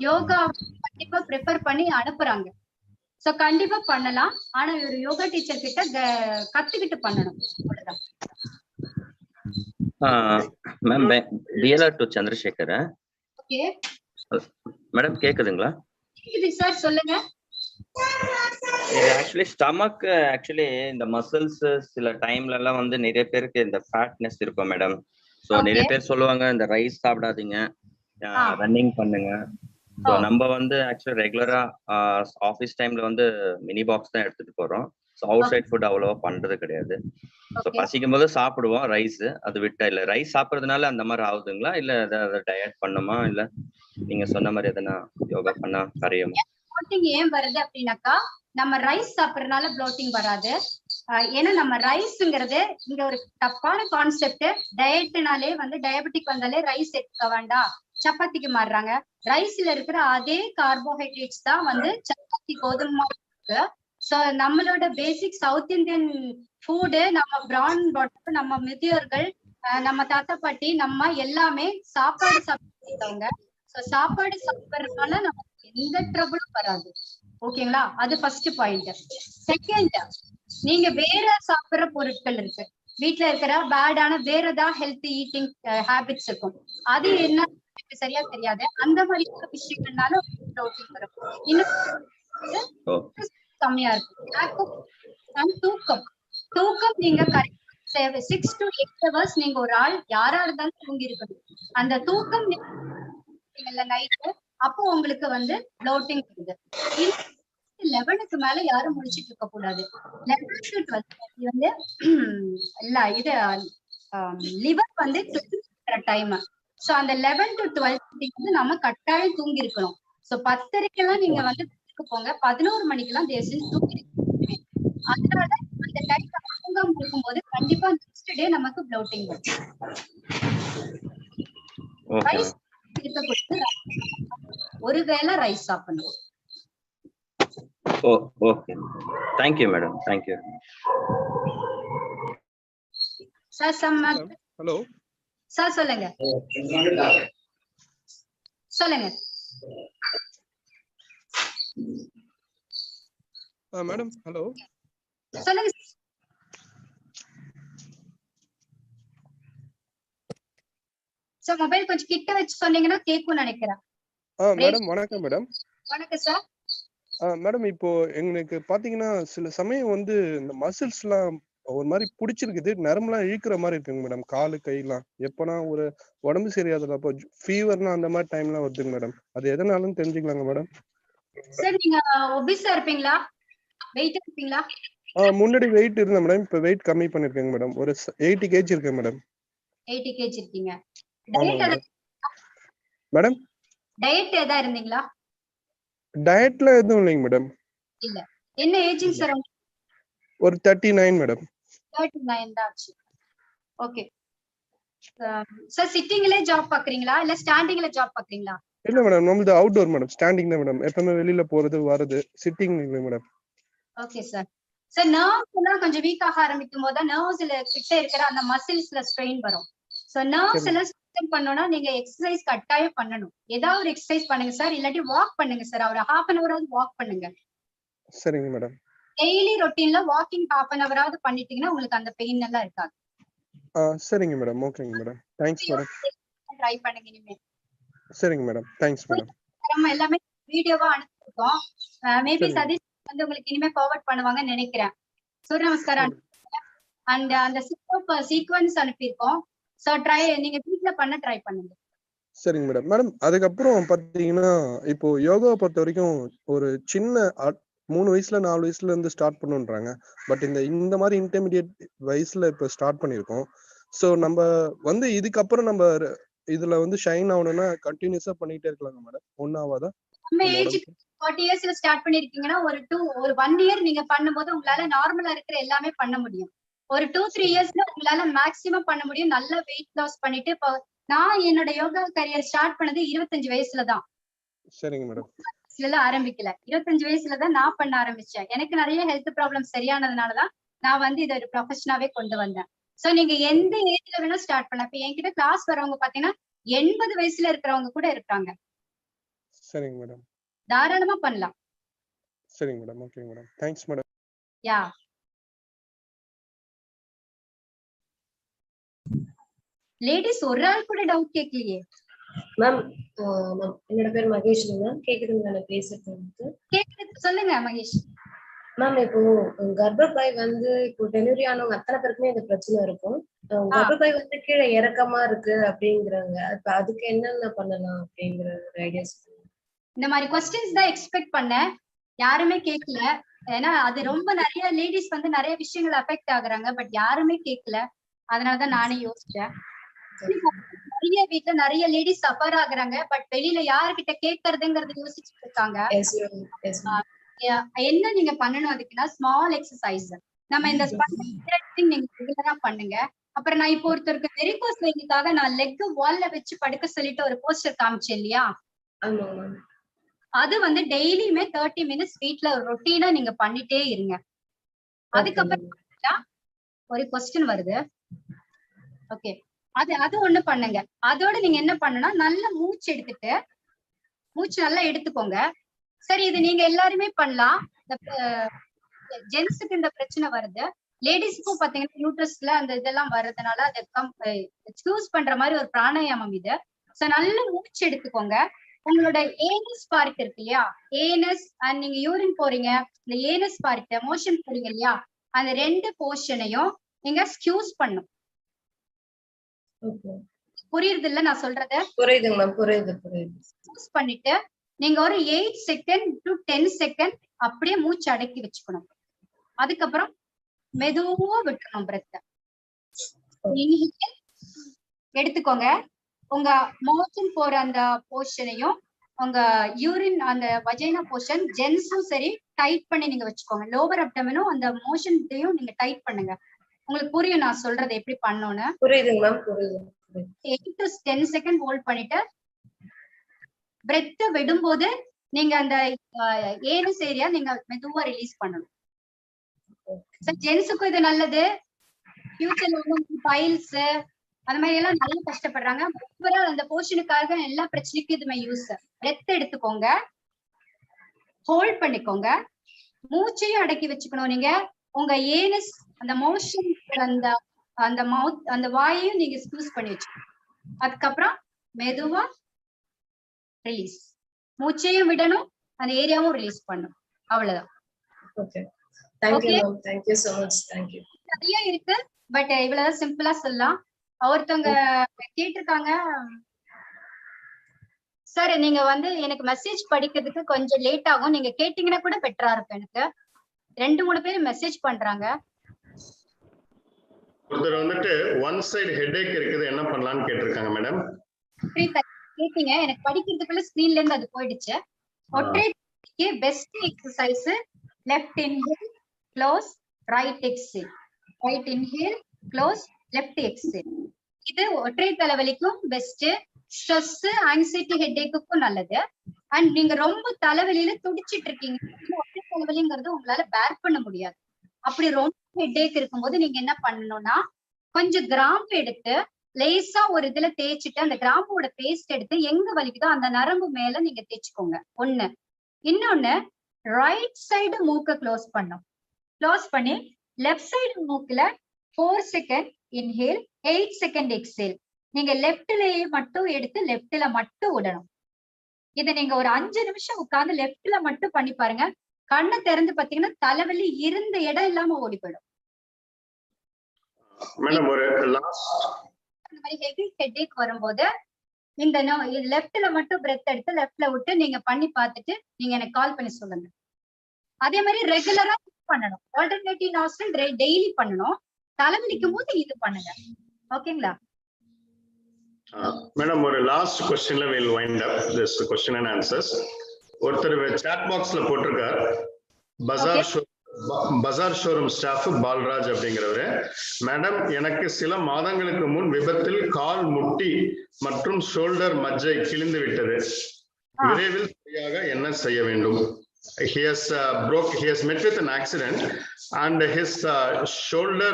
யோகா கண்டிப்பா ப்ரிப்பேர் பண்ணி அனுப்புறாங்க. சோ கண்டிப்பா பண்ணலாம். ஆனா ஒரு யோகா டீச்சர் கிட்ட கத்துக்கிட்டு பண்ணணும். Ma'am DLR to Chandrasekar. Okay madam கேக்குதுங்களா? கேக்குது சார், சொல்லுங்க. இது ஆக்சுவலி ஸ்டமக் ஆக்சுவலி இந்த மசில்ஸ் சில டைம்ல எல்லாம் வந்து நிறைய பேருக்கு இந்த ஃபேட்னஸ் இருக்கும் மேடம். ஸோ நிறைய பேர் சொல்லுவாங்க இந்த ரைஸ் சாப்பிடாதீங்க, ரன்னிங் பண்ணுங்க. ஸோ நம்ம வந்து ஆக்சுவலி ரெகுலரா ஆஃபீஸ் டைம்ல வந்து மினி பாக்ஸ் தான் எடுத்துட்டு போறோம். ஸோ அவுட் சைட் ஃபுட் அவ்வளோவா பண்றது கிடையாது. ஸோ பசிக்கும் போது சாப்பிடுவோம் ரைஸ், அது விட்டா இல்ல. ரைஸ் சாப்பிட்றதுனால அந்த மாதிரி ஆகுதுங்களா, இல்ல ஏதாவது டயட் பண்ணுமா, இல்ல நீங்க சொன்ன மாதிரி எதனா யோகா பண்ணா கரையுமா? ப்ளோட்டிங் ஏன் வருது அப்படின்னாக்கா, நம்ம ரைஸ் சாப்பிடறதுனால ப்ளோட்டிங் வராது. ஏன்னா நம்ம ரைஸ்ங்கிறது இங்க ஒரு தப்பான கான்செப்ட். டயட்னாலே வந்து டயபெட்டிக் வந்தாலே ரைஸ் எடுக்க வேண்டாம், சப்பாத்திக்கு மாறுறாங்க. ரைஸ்ல இருக்கிற அதே கார்போஹைட்ரேட்ஸ் தான் வந்து சப்பாத்தி, கோதுமை இருக்கு. சோ நம்மளோட பேசிக் சவுத் இந்தியன் ஃபுட்டு, நம்ம பிரான் பாட்டம், நம்ம முதியோர்கள், நம்ம தாத்தா பாட்டி, நம்ம எல்லாமே சாப்பாடு சாப்பிடுறவங்க. சோ சாப்பாடு சாப்பிடுறதுனால நமக்கு எந்த ட்ரபிளும் வராது. ஓகேங்களா? அது ஃபர்ஸ்ட் பாயிண்ட். செகண்ட், நீங்க வேற சாப்பிடுற பொருட்கள் இருக்கு, வீட்டுல இருக்கிற பேடான வேற ஏதாவது ஹெல்த்தி ஈட்டிங் ஹேபிட்ஸ் இருக்கும். அது என்ன எனக்கு சரியா தெரியாது. அந்த மாதிரி விஷயங்கள்னால ப்ளோட்டிங் வரும். இன்னும் கம்மியா இருக்கும். தூக்கம் தூக்கம் நீங்க கரெக்ட் 6 to 8 hours நீங்க ஒரு ஆள் யாரா இருந்தாலும் தூங்கி இருக்கணும். அந்த தூக்கம் நைட்டு, அப்போ உங்களுக்கு வந்து ப்ளோட்டிங் வருது. 11க்கு மேல யாரும் முடிச்சிட்டு இருக்க கூடாது. 11 to 12 வந்து இல்ல இது லிவர் வந்து டைம். சோ அந்த 11 to 12 வந்து நம்ம கட்டாயம் தூங்கி இருக்கணும். சோ 10:30க்கெல்லாம் நீங்க வந்து போங்க, 11 மணிக்கெல்லாம் தேசியம் தூங்கி இருக்கணும். அதனால அந்த டைம் தூங்காம இருக்கும்போது கண்டிப்பா நெக்ஸ்ட் டே நமக்கு ப்ளோட்டிங் வரும். ஒருவேளை ரைஸ் சாப்பிடணும். Okay, thank you madam, thank you sir. Hello sir, சொல்லுங்க சொல்லுங்க. மேடம் ஹலோ சொல்லுங்க சார். மொபைல் கொஞ்சம் கிட்ட வச்சு சொன்னீங்கன்னா கேட்கும்னு நினைக்கிறேன். மேடம் வணக்கம் மேடம். வணக்கம் சார். மேடம் இப்போ எங்களுக்கு பாத்தீங்கன்னா சில சமயம் வந்து இந்த மசில்ஸ் எல்லாம் ஒரு மாதிரி பிடிச்சிருக்குது, நரம்புலாம் இழுக்கிற மாதிரி இருக்குங்க மேடம், காலு கையெல்லாம். எப்பனா ஒரு உடம்பு சரியாதுல, அப்போ ஃபீவர்னா அந்த மாதிரி டைம்லாம் வருதுங்க மேடம். அது எதனாலும் தெரிஞ்சுக்கலாங்க மேடம்? சார் நீங்க ஒபிஸா இருப்பீங்களா, வெயிட் இருப்பீங்களா? முன்னாடி வெயிட் இருந்தேன் மேடம், இப்போ வெயிட் கம்மி பண்ணிருக்கேங்க மேடம். ஒரு 80 kg இருக்கேன் மேடம். 80 kg இருக்கீங்க. மேடம் டயட் ஏதா இருந்தீங்களா? டயட்ல எதுவும் இல்லைங்க மேடம். இல்ல. என்ன ஏஜிங் சார்? ஒரு 39 மேடம். 39 தான் ஆச்சு. Okay sir. சிட்டிங்ல ஜாப் பாக்குறீங்களா இல்ல ஸ்டாண்டிங்ல ஜாப் பாக்குறீங்களா? இல்ல மேடம், நம்மளது அவுட்டோர் மேடம், ஸ்டாண்டிங் தான் மேடம். எப்பவுமே வெளியில போறது வரது, சிட்டிங் இல்ல madam. Okay sir. Sir nerves எல்லாம் கொஞ்சம் வீக் ஆக ஆரம்பிக்கும் போது நர்வ்ஸ்ல கிட்ட இருக்கிற அந்த மசில்ஸ்ல ஸ்ட்ரெயின் வரும். சோ நர்வ்ஸ் எல்லாம் ஸ்ட்ரெயின் பண்ணனும்னா நீங்க எக்சர்சைஸ் கட்டாயம் பண்ணணும். ஏதாவது ஒரு எக்சர்சைஸ் பண்ணுங்க சார், இல்லாட்டி வாக் பண்ணுங்க சார். ஒரு 1/2 an hour வாக் பண்ணுங்க. சரிங்க மேடம். டெய்லி ரொட்டீன்ல வாக்கிங் 1/2 an hour பண்ணிட்டீங்கன்னா உங்களுக்கு அந்த பெயின் எல்லாம் இருக்காது. சரிங்க மேடம். ஓகேங்க மேடம், தேங்க்ஸ் மேடம். ட்ரை பண்ணுங்க இனிமே. சரிங்க மேடம், தேங்க்ஸ் மேடம். நம்ம எல்லாமே வீடியோவா அனுப்பிருக்கோம். மேபி சதீஷ் வந்து உங்களுக்கு இனிமே ஃபார்வர்ட் பண்ணுவாங்கன்னு நினைக்கிறேன். சூரிய நமஸ்காரம் அண்ட் அந்த சீக்வென்ஸ் அனுப்பியிருக்கோம். சோ நீங்க வீட்ல பண்ண ட்ரை பண்ணுங்க. சரிங்க மேடம். மேடம் அதுக்கப்புறம் பாத்தீங்கன்னா இப்போ யோகாவை பொறுத்த வரைக்கும் ஒரு சின்ன 3 வயசுல 4 வயசுல இருந்து ஸ்டார்ட் பண்ணுன்றாங்க. பட் இந்த மாதிரி இன்டர்மீடியட் வயசுல இப்ப ஸ்டார்ட் பண்ணிருக்கோம். சோ நம்ம வந்து இதுக்கப்புறம் நம்ம இதுல வந்து ஷைன் ஆகணும்னா கண்டினியூஸா பண்ணிட்டே இருக்கலாங்க மேடம், ஒன்னாவாதா? நம்ம ஏஜ் 40 இயர்ஸ்ல ஸ்டார்ட் பண்ணிருக்கீங்கன்னா ஒரு 1 இயர் நீங்க பண்ணும்போது உங்களால நார்மலா இருக்கிற எல்லாமே பண்ண முடியும். ஒரு 2-3 இயர்ஸ்ல உங்களால மேக்ஸிமம் பண்ண முடியும். நல்ல வெயிட் லாஸ் பண்ணிட்டு. இப்போ நான் என்னோட யோகா கரியர் ஸ்டார்ட் பண்ணது 25 வயசுல தான். சரிங்க மேடம். வயசுல எல்லாம் ஆரம்பிக்கல, 25 வயசுலதான் நான் பண்ண ஆரம்பிச்சேன். எனக்கு நிறைய ஹெல்த் ப்ராப்ளம் சரியானதுனாலதான் நான் வந்து இதை ஒரு ப்ரொஃபஷனாவே கொண்டு வந்தேன். சோ நீங்க எந்த ஏஜ்ல வேணா ஸ்டார்ட் பண்ணலாம். இப்ப என்கிட்ட கிளாஸ் வரவங்க பாத்தீங்கன்னா 80 வயசுல இருக்கிறவங்க கூட இருக்காங்க. சரிங்க மேடம். தாராளமா பண்ணலாம். சரிங்க madam. Okay madam. Thanks madam. Yeah. Ladies ஒரு ஆள் கூட டவுட் கேட்கலையே. மேம் என்னோட பேர் மகேஸ்வரி மேம். கேக்குதுங்களா நான் பேசுறது? கேக்குது, சொல்லுங்க மகேஷ். மேம் இப்போ கர்ப்பப்பை வந்து இப்போ டெலிவரி ஆனவங்க அத்தனை பேருக்குமே இந்த பிரச்சனை இருக்கும். கர்ப்பப்பை வந்து கீழே இறக்கமா இருக்கு அப்படிங்கிறாங்க. இப்ப அதுக்கு என்னென்ன பண்ணலாம் அப்படிங்கிற ஒரு ஐடியாஸ். இந்த மாதிரி கொஸ்டின்ஸ் தான் எக்ஸ்பெக்ட் பண்ணேன், யாருமே கேட்கல. ஏன்னா அது ரொம்ப நிறைய லேடிஸ் வந்து நிறைய விஷயங்கள் அஃபெக்ட் ஆகுறாங்க, பட் யாருமே கேட்கல. அதனாலதான் நானே யோசிச்சேன். நிறைய வீட்டுல நிறைய லேடிஸ் சஃபர் ஆகுறாங்க, பட் வெளியில யாருக்கிட்ட கேட்கறதுங்கிறது யோசிச்சுட்டு இருக்காங்க. என்ன நீங்க பண்ணணும் அதுக்குன்னா ஸ்மால் எக்ஸசைஸ். நம்ம இந்த நீங்க ரெகுலரா பண்ணுங்க. அப்புறம் நான் இப்போ ஒருத்தருக்கு வெரிகோஸ் வெயினுக்காக நான் லெக் வால்ல வச்சு படுக்க சொல்லிட்டு ஒரு போஸ்டர் காமிச்சேன் இல்லையா, அது வந்து டெய்லியுமே 30 மினிட்ஸ் வீட்ல ஒரு ரொட்டீனா நீங்க பண்ணிட்டே இருங்க. அதுக்கப்புறம் ஒரு கொஸ்டின் வருது. ஓகே, அது ஒண்ணு பண்ணுங்க. அதோட நீங்க என்ன பண்ணணும்னா நல்ல மூச்சு எடுத்துட்டு, மூச்சு நல்லா எடுத்துக்கோங்க. சரி, இது நீங்க எல்லாருமே பண்ணலாம். ஜென்ஸுக்கு இந்த பிரச்சனை வருது, லேடிஸுக்கும் பாத்தீங்கன்னா யூட்ரஸ்ல அந்த இதெல்லாம் வர்றதுனால அதை சூஸ் பண்ற மாதிரி ஒரு பிராணாயாமம் இது. சோ நல்ல மூச்சு எடுத்துக்கோங்க. உங்களோட ஏனஸ் பார்ட் இருக்கு இல்லையா, ஏனஸ் அண்ட் நீங்க யூரின் போறீங்க, இந்த ஏனஸ் பார்ட் மோஷன் போறீங்க இல்லையா, அந்த 2 போர்ஷனையும் நீங்க ஸ்கியூஸ் பண்ணும். புரியுது இல்ல நான் சொல்றது? புரியுதுங்க மேம். புரியுது. ஸ்கியூஸ் பண்ணிட்டு நீங்க ஒரு 8 செகண்ட் டு 10 செகண்ட் அப்படியே மூச்சு அடக்கி வச்சுக்கணும். அதுக்கப்புறம் மெதுவா விட்டுறணும் பிரெத்த. எடுத்துக்கோங்க. உங்க மோஷன் போற அந்த போர்ஷனையும் உங்க யூரின் அந்த வஜைனா போர்ஷன் ஜென்ஸும் சரி டைட் பண்ணி நீங்க வச்சுக்கோங்க. லோவர் அப்டமனும் அந்த மோஷன்டையும் நீங்க டைட் பண்ணுங்க. உங்களுக்கு புரியும் நான் சொல்றது எப்படி பண்ணணும்னு? புரியுதுங்க மேம். புரியுது. 8 to 10 செகண்ட் ஹோல்ட் பண்ணிட்டு பிரெத் விடும்போது நீங்க அந்த ஏனஸ் ஏரியா நீங்க மெதுவா ரிலீஸ் பண்ணணும். ஜென்ஸுக்கும் இது நல்லது. ஃபியூச்சர்ல வந்து பைல்ஸ் அந்த மாதிரி எல்லாம் நல்லா கஷ்டப்படுறாங்க. அந்த போர்ஷனுக்காக எல்லா பிரச்சனைக்கும் இதுமே யூஸ். பிரெத் எடுத்துக்கோங்க, ஹோல்ட் பண்ணிக்கோங்க, மூச்சையும் அடக்கி வச்சுக்கணும். நீங்க உங்க ஏனஸ் அந்த மோஷன் அந்த மவுத் அந்த வாயையும் நீங்க ஸ்க்யூஸ் பண்ணி வச்சுக்கணும். அதுக்கப்புறம் மெதுவா ரிலீஸ், மூச்சையும் விடணும், அந்த ஏரியாவும் ரிலீஸ் பண்ணும். அவ்வளவுதான். Okay, thank you ma'am. Thank you so much. Thank you. நிறைய இருக்கு, பட் இவ்வளவு சிம்பிளா சொல்லலாம். ஒருத்தவங்க கேட்டிருக்காங்க, சார் நீங்க வந்து எனக்கு மெசேஜ் படிக்கிறதுக்கு கொஞ்சம் லேட் ஆகும், நீங்க கேட்டீங்கன்னா கூட பெட்டரா இருக்கும். எனக்கு 2-3 பேர் மெசேஜ் பண்றாங்க. ஒருத்தர் வந்துட்டு ஒன் சைடு ஹெட்ஏக் இருக்குது, என்ன பண்ணலாம்னு கேட்டிருக்காங்க மேடம். கேட்டீங்க, எனக்கு படிக்கிறதுக்குள்ள ஸ்கிரீன்ல இருந்து அது போயிடுச்சு. ஒற்றை best exercise left inhale close right exhale, right inhale close left exhale. இது ஒற்றை தலைவலிக்கும் பெஸ்ட், ஸ்ட்ரெஸ் ஆங்ஸைட்டி ஹெட்ஏக்குக்கும் நல்லது. அண்ட் நீங்க ரொம்ப தலைவலியில துடிச்சிட்டு இருக்கீங்க, ஒற்றை தலைவலிங்கிறது உங்களால பேர் பண்ண முடியாது. அப்படி ரொம்ப ஹெட்ஏக் இருக்கும்போது நீங்க என்ன பண்ணணும்னா கொஞ்சம் கிராம்பு எடுத்து லேசா ஒரு இதுல தேய்ச்சிட்டு அந்த கிராம்போட பேஸ்ட் எடுத்து எங்க வலிக்குதோ அந்த நரம்பு மேல நீங்க தேய்ச்சிக்கோங்க. ஒண்ணு. இன்னொன்னு, ரைட் சைடு மூக்க க்ளோஸ் பண்ணும். க்ளோஸ் பண்ணி லெஃப்ட் சைடு மூக்குல 4 செகண்ட் இன்ஹேல் 8 செகண்ட் எக்ஸேல். நீங்க லெஃப்ட்லயே மட்டும் எடுத்து லெஃப்ட்ல மட்டும் விடணும். இதை நீங்க ஒரு 5 நிமிஷம் உட்கார்ந்து லெஃப்ட்ல மட்டும் பண்ணி பாருங்க. கண்ணை திறந்து பாத்தீங்கன்னா தலைவலி இருந்த இடம் இல்லாம ஓடி போயிடும். இந்த மாதிரி ஹெவி ஹெட்ஏக் வரும்போது இந்த லெஃப்ட்ல மட்டும் பிரெத் எடுத்து லெஃப்ட்ல விட்டு நீங்க பண்ணி பார்த்துட்டு நீங்க எனக்கு கால் பண்ணி சொல்லுங்க. அதே மாதிரி ரெகுலரா பண்ணணும். ஆல்டர்னேட்டிவ் நாஸ்ட்ரல் டெய்லி பண்ணணும். தலைவலிக்கும் போது இது பண்ணுங்க. ஓகேங்களா மேடம்? ஒரு லாஸ்ட் क्वेश्चनல we'll wind up this question and answers. ஒருத்தர் chat boxல போட்டிருக்கார், பஜார் ஷோரூம் ஸ்டாஃப் பால்ராஜ் அப்படிங்கிறவரு. மேடம், எனக்கு சில மாதங்களுக்கு முன் விபத்தில் கால் முட்டி மற்றும் ஷோல்டர் மஜ்ஜை கிழிந்து விட்டது. விரைவில் சரியாக என்ன செய்ய வேண்டும்? He has met with an accident and his shoulder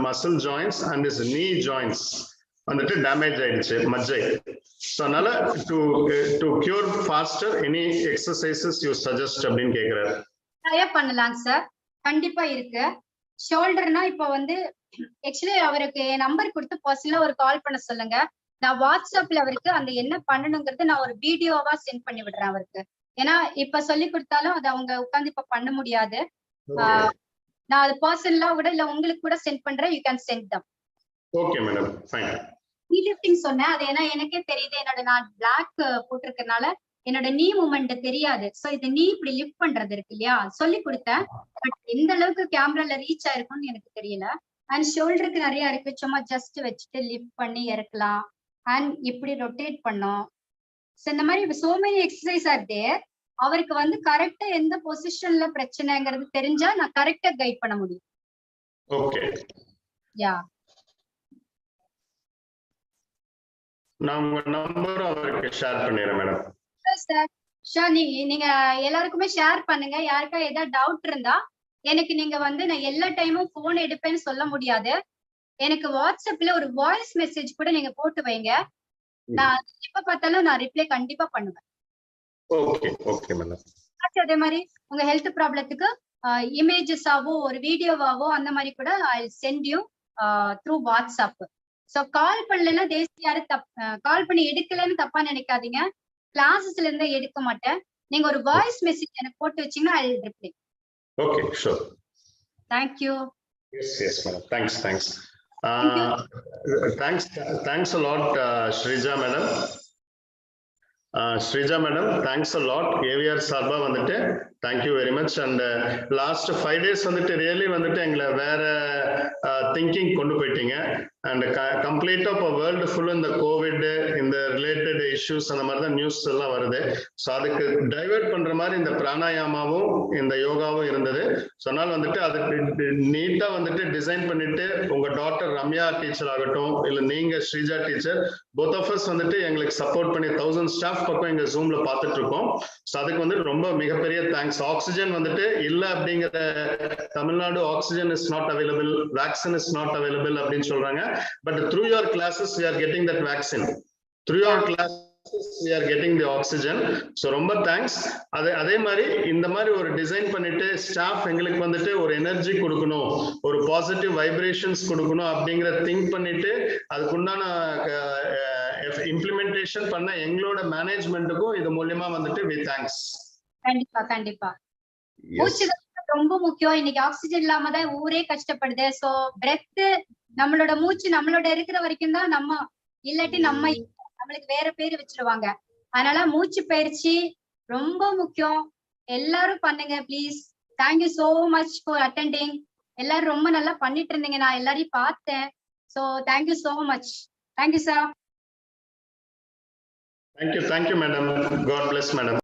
muscle joints and his knee joints வந்துட்டு டேமேஜ் ஆயிடுச்சு மஜ்ஜை. ஸோ அதனால to cure faster any exercises you suggest அப்படின்னு கேக்குறாரு. ட்ரை பண்ணலாம் சார், கண்டிப்பா இருக்கு. ஷோல்டர்னா இப்போ வந்து ஆக்சுவலி அவருக்கு என் நம்பர் கொடுத்து பர்சனலா ஒரு கால் பண்ண சொல்லுங்க. நான் வாட்ஸ்அப்ல அவருக்கு அந்த என்ன பண்ணணுங்கிறது நான் ஒரு வீடியோவா சென்ட் பண்ணி விடுறேன் அவருக்கு. ஏன்னா இப்ப சொல்லி கொடுத்தாலும் அதை அவங்க உட்காந்து இப்ப பண்ண முடியாது. நான் அது பர்சனலா கூட இல்ல உங்களுக்கு கூட சென்ட் பண்றேன். You can send them. Okay madam, fine. நீ லிஃப்டிங் சொன்னேன், அது ஏன்னா எனக்கே தெரியுது. நான் பிளாக் போட்டிருக்கனால என்னோட நீ மூமெண்ட் தெரியாது. சோ இது நீ இப்படி லிஃப்ட் பண்றது இருக்கு இல்லையா, சொல்லி கொடுத்தேன். பட் எந்த அளவுக்கு கேமரால ரீச் ஆயிருக்கும்னு எனக்கு தெரியல. அண்ட் ஷோல்டருக்கு நிறைய இருக்கு, சும்மா ஜஸ்ட் வச்சுட்டு லிஃப்ட் பண்ணி இறக்கலாம். அண்ட் இப்படி ரொட்டேட் பண்ணோம். சோ இந்த மாதிரி so many exercise are there. அவருக்கு வந்து கரெக்டா எந்த பொசிஷன்ல பிரச்சனைங்கிறது தெரிஞ்சா நான் கரெக்டா கைட் பண்ண முடியும். ஓகே, யா. நான் உங்க நம்பர் அவருக்கு ஷேர் பண்ணிடுறேன் மேடம். சார் ஷூர், நீங்க எல்லாருக்குமே ஷேர் பண்ணுங்க. யாருக்கா ஏதாவது டவுட் இருந்தா எனக்கு நீங்க வந்து, நான் எல்லா டைமும் போன் எடுப்பேன்னு சொல்ல முடியாது. எனக்கு வாட்ஸ்அப்ல ஒரு வாய்ஸ் மெசேஜ் கூட நீங்க போட்டு வைங்க. நான் எப்ப பார்த்தாலும் நான் ரிப்ளை கண்டிப்பா பண்ணுவேன். Okay okay madam. அதே மாதிரி உங்க ஹெல்த் ப்ராப்ளத்துக்கு இமேஜஸாவோ ஒரு வீடியோவாவோ அந்த மாதிரி கூட I sent you through WhatsApp. So call பண்ணலன்னா யாரும் கால் பண்ணி எடுக்கலன்னு தப்பா நினைக்காதீங்க. கிளாஸஸ்ல இருந்து எடுக்க மாட்டேன். நீங்க ஒரு வாய்ஸ் மெசேஜ் எனக்கு போட்டு வச்சீங்கன்னா I will reply. Okay, sure. Thank you. Yes madam. Thanks. Thanks a lot, Shrija madam. Shrija madam, thanks a lot. AVR சார்பா வந்துட்டு thank you very much. And last 5 days வந்துட்டு really வந்துட்டு எங்களை வேற thinking கொண்டு போயிட்டீங்க. அண்ட் கம்ப்ளீட்டா இப்போ வேர்ல்டு ஃபுல்லு இந்த கோவிட் இந்த ரிலேட்டட் இஷ்யூஸ் அந்த மாதிரி தான் நியூஸ் எல்லாம் வருது. ஸோ அதுக்கு டைவெர்ட் பண்ற மாதிரி இந்த பிராணாயாமாவும் இந்த யோகாவும் இருந்தது. ஸோ அதனால வந்துட்டு அதுக்கு நீட்டா வந்துட்டு டிசைன் பண்ணிட்டு உங்க டாக்டர் ரம்யா டீச்சர் ஆகட்டும் இல்ல நீங்க Sreeja teacher both of us வந்துட்டு எங்களுக்கு சப்போர்ட் பண்ணி 1000 ஸ்டாஃப் பக்கம் எங்க ஜூம்ல பார்த்துட்டு இருக்கோம். ஸோ அதுக்கு வந்து ரொம்ப மிகப்பெரிய தேங்க்ஸ். ஆக்சிஜன் வந்துட்டு இல்ல அப்படிங்கிற Tamil Nadu oxygen is not available, vaccine is not available அப்படின்னு சொல்றாங்க. But through your classes we are getting that vaccine. Through your classes we are getting the oxygen. So ரொம்ப thanks. அதே மாதிரி இந்த மாதிரி ஒரு டிசைன் பண்ணிட்டு ஸ்டாஃப் எங்களுக்கு வந்துட்டு ஒரு எனர்ஜி கொடுக்கணும், ஒரு பாசிட்டிவ் வைப்ரேஷன்ஸ் கொடுக்கணும் அப்படிங்கிற திங்க் பண்ணிட்டு அதுக்குண்டான இம்ப்ளிமெண்டேஷன் பண்ண எங்களோட மேனேஜ்மெண்ட்டுக்கும் இது மூலமா வந்துட்டு we thanks. கண்டிப்பா மூச்சு ரொம்ப முக்கியம். இன்னைக்கு ஆக்சிஜன் இல்லாம தான் ஊரே கஷ்டப்படுது. சோ பிரெத், நம்மளோட மூச்சு நம்மளோட இருக்கிற வரைக்கும் தான் நம்ம, இல்லாட்டி நம்மளுக்கு வேற பேரு வச்சிருவாங்க. அதனால மூச்சு பயிற்சி ரொம்ப முக்கியம். எல்லாரும் பண்ணுங்க please. Thank you so much for attending. எல்லாரும் ரொம்ப நல்லா பண்ணிட்டு இருந்தீங்க, நான் எல்லாரையும் பார்த்தேன். So thank you so much. Thank you sir. Thank you madam. God bless madam.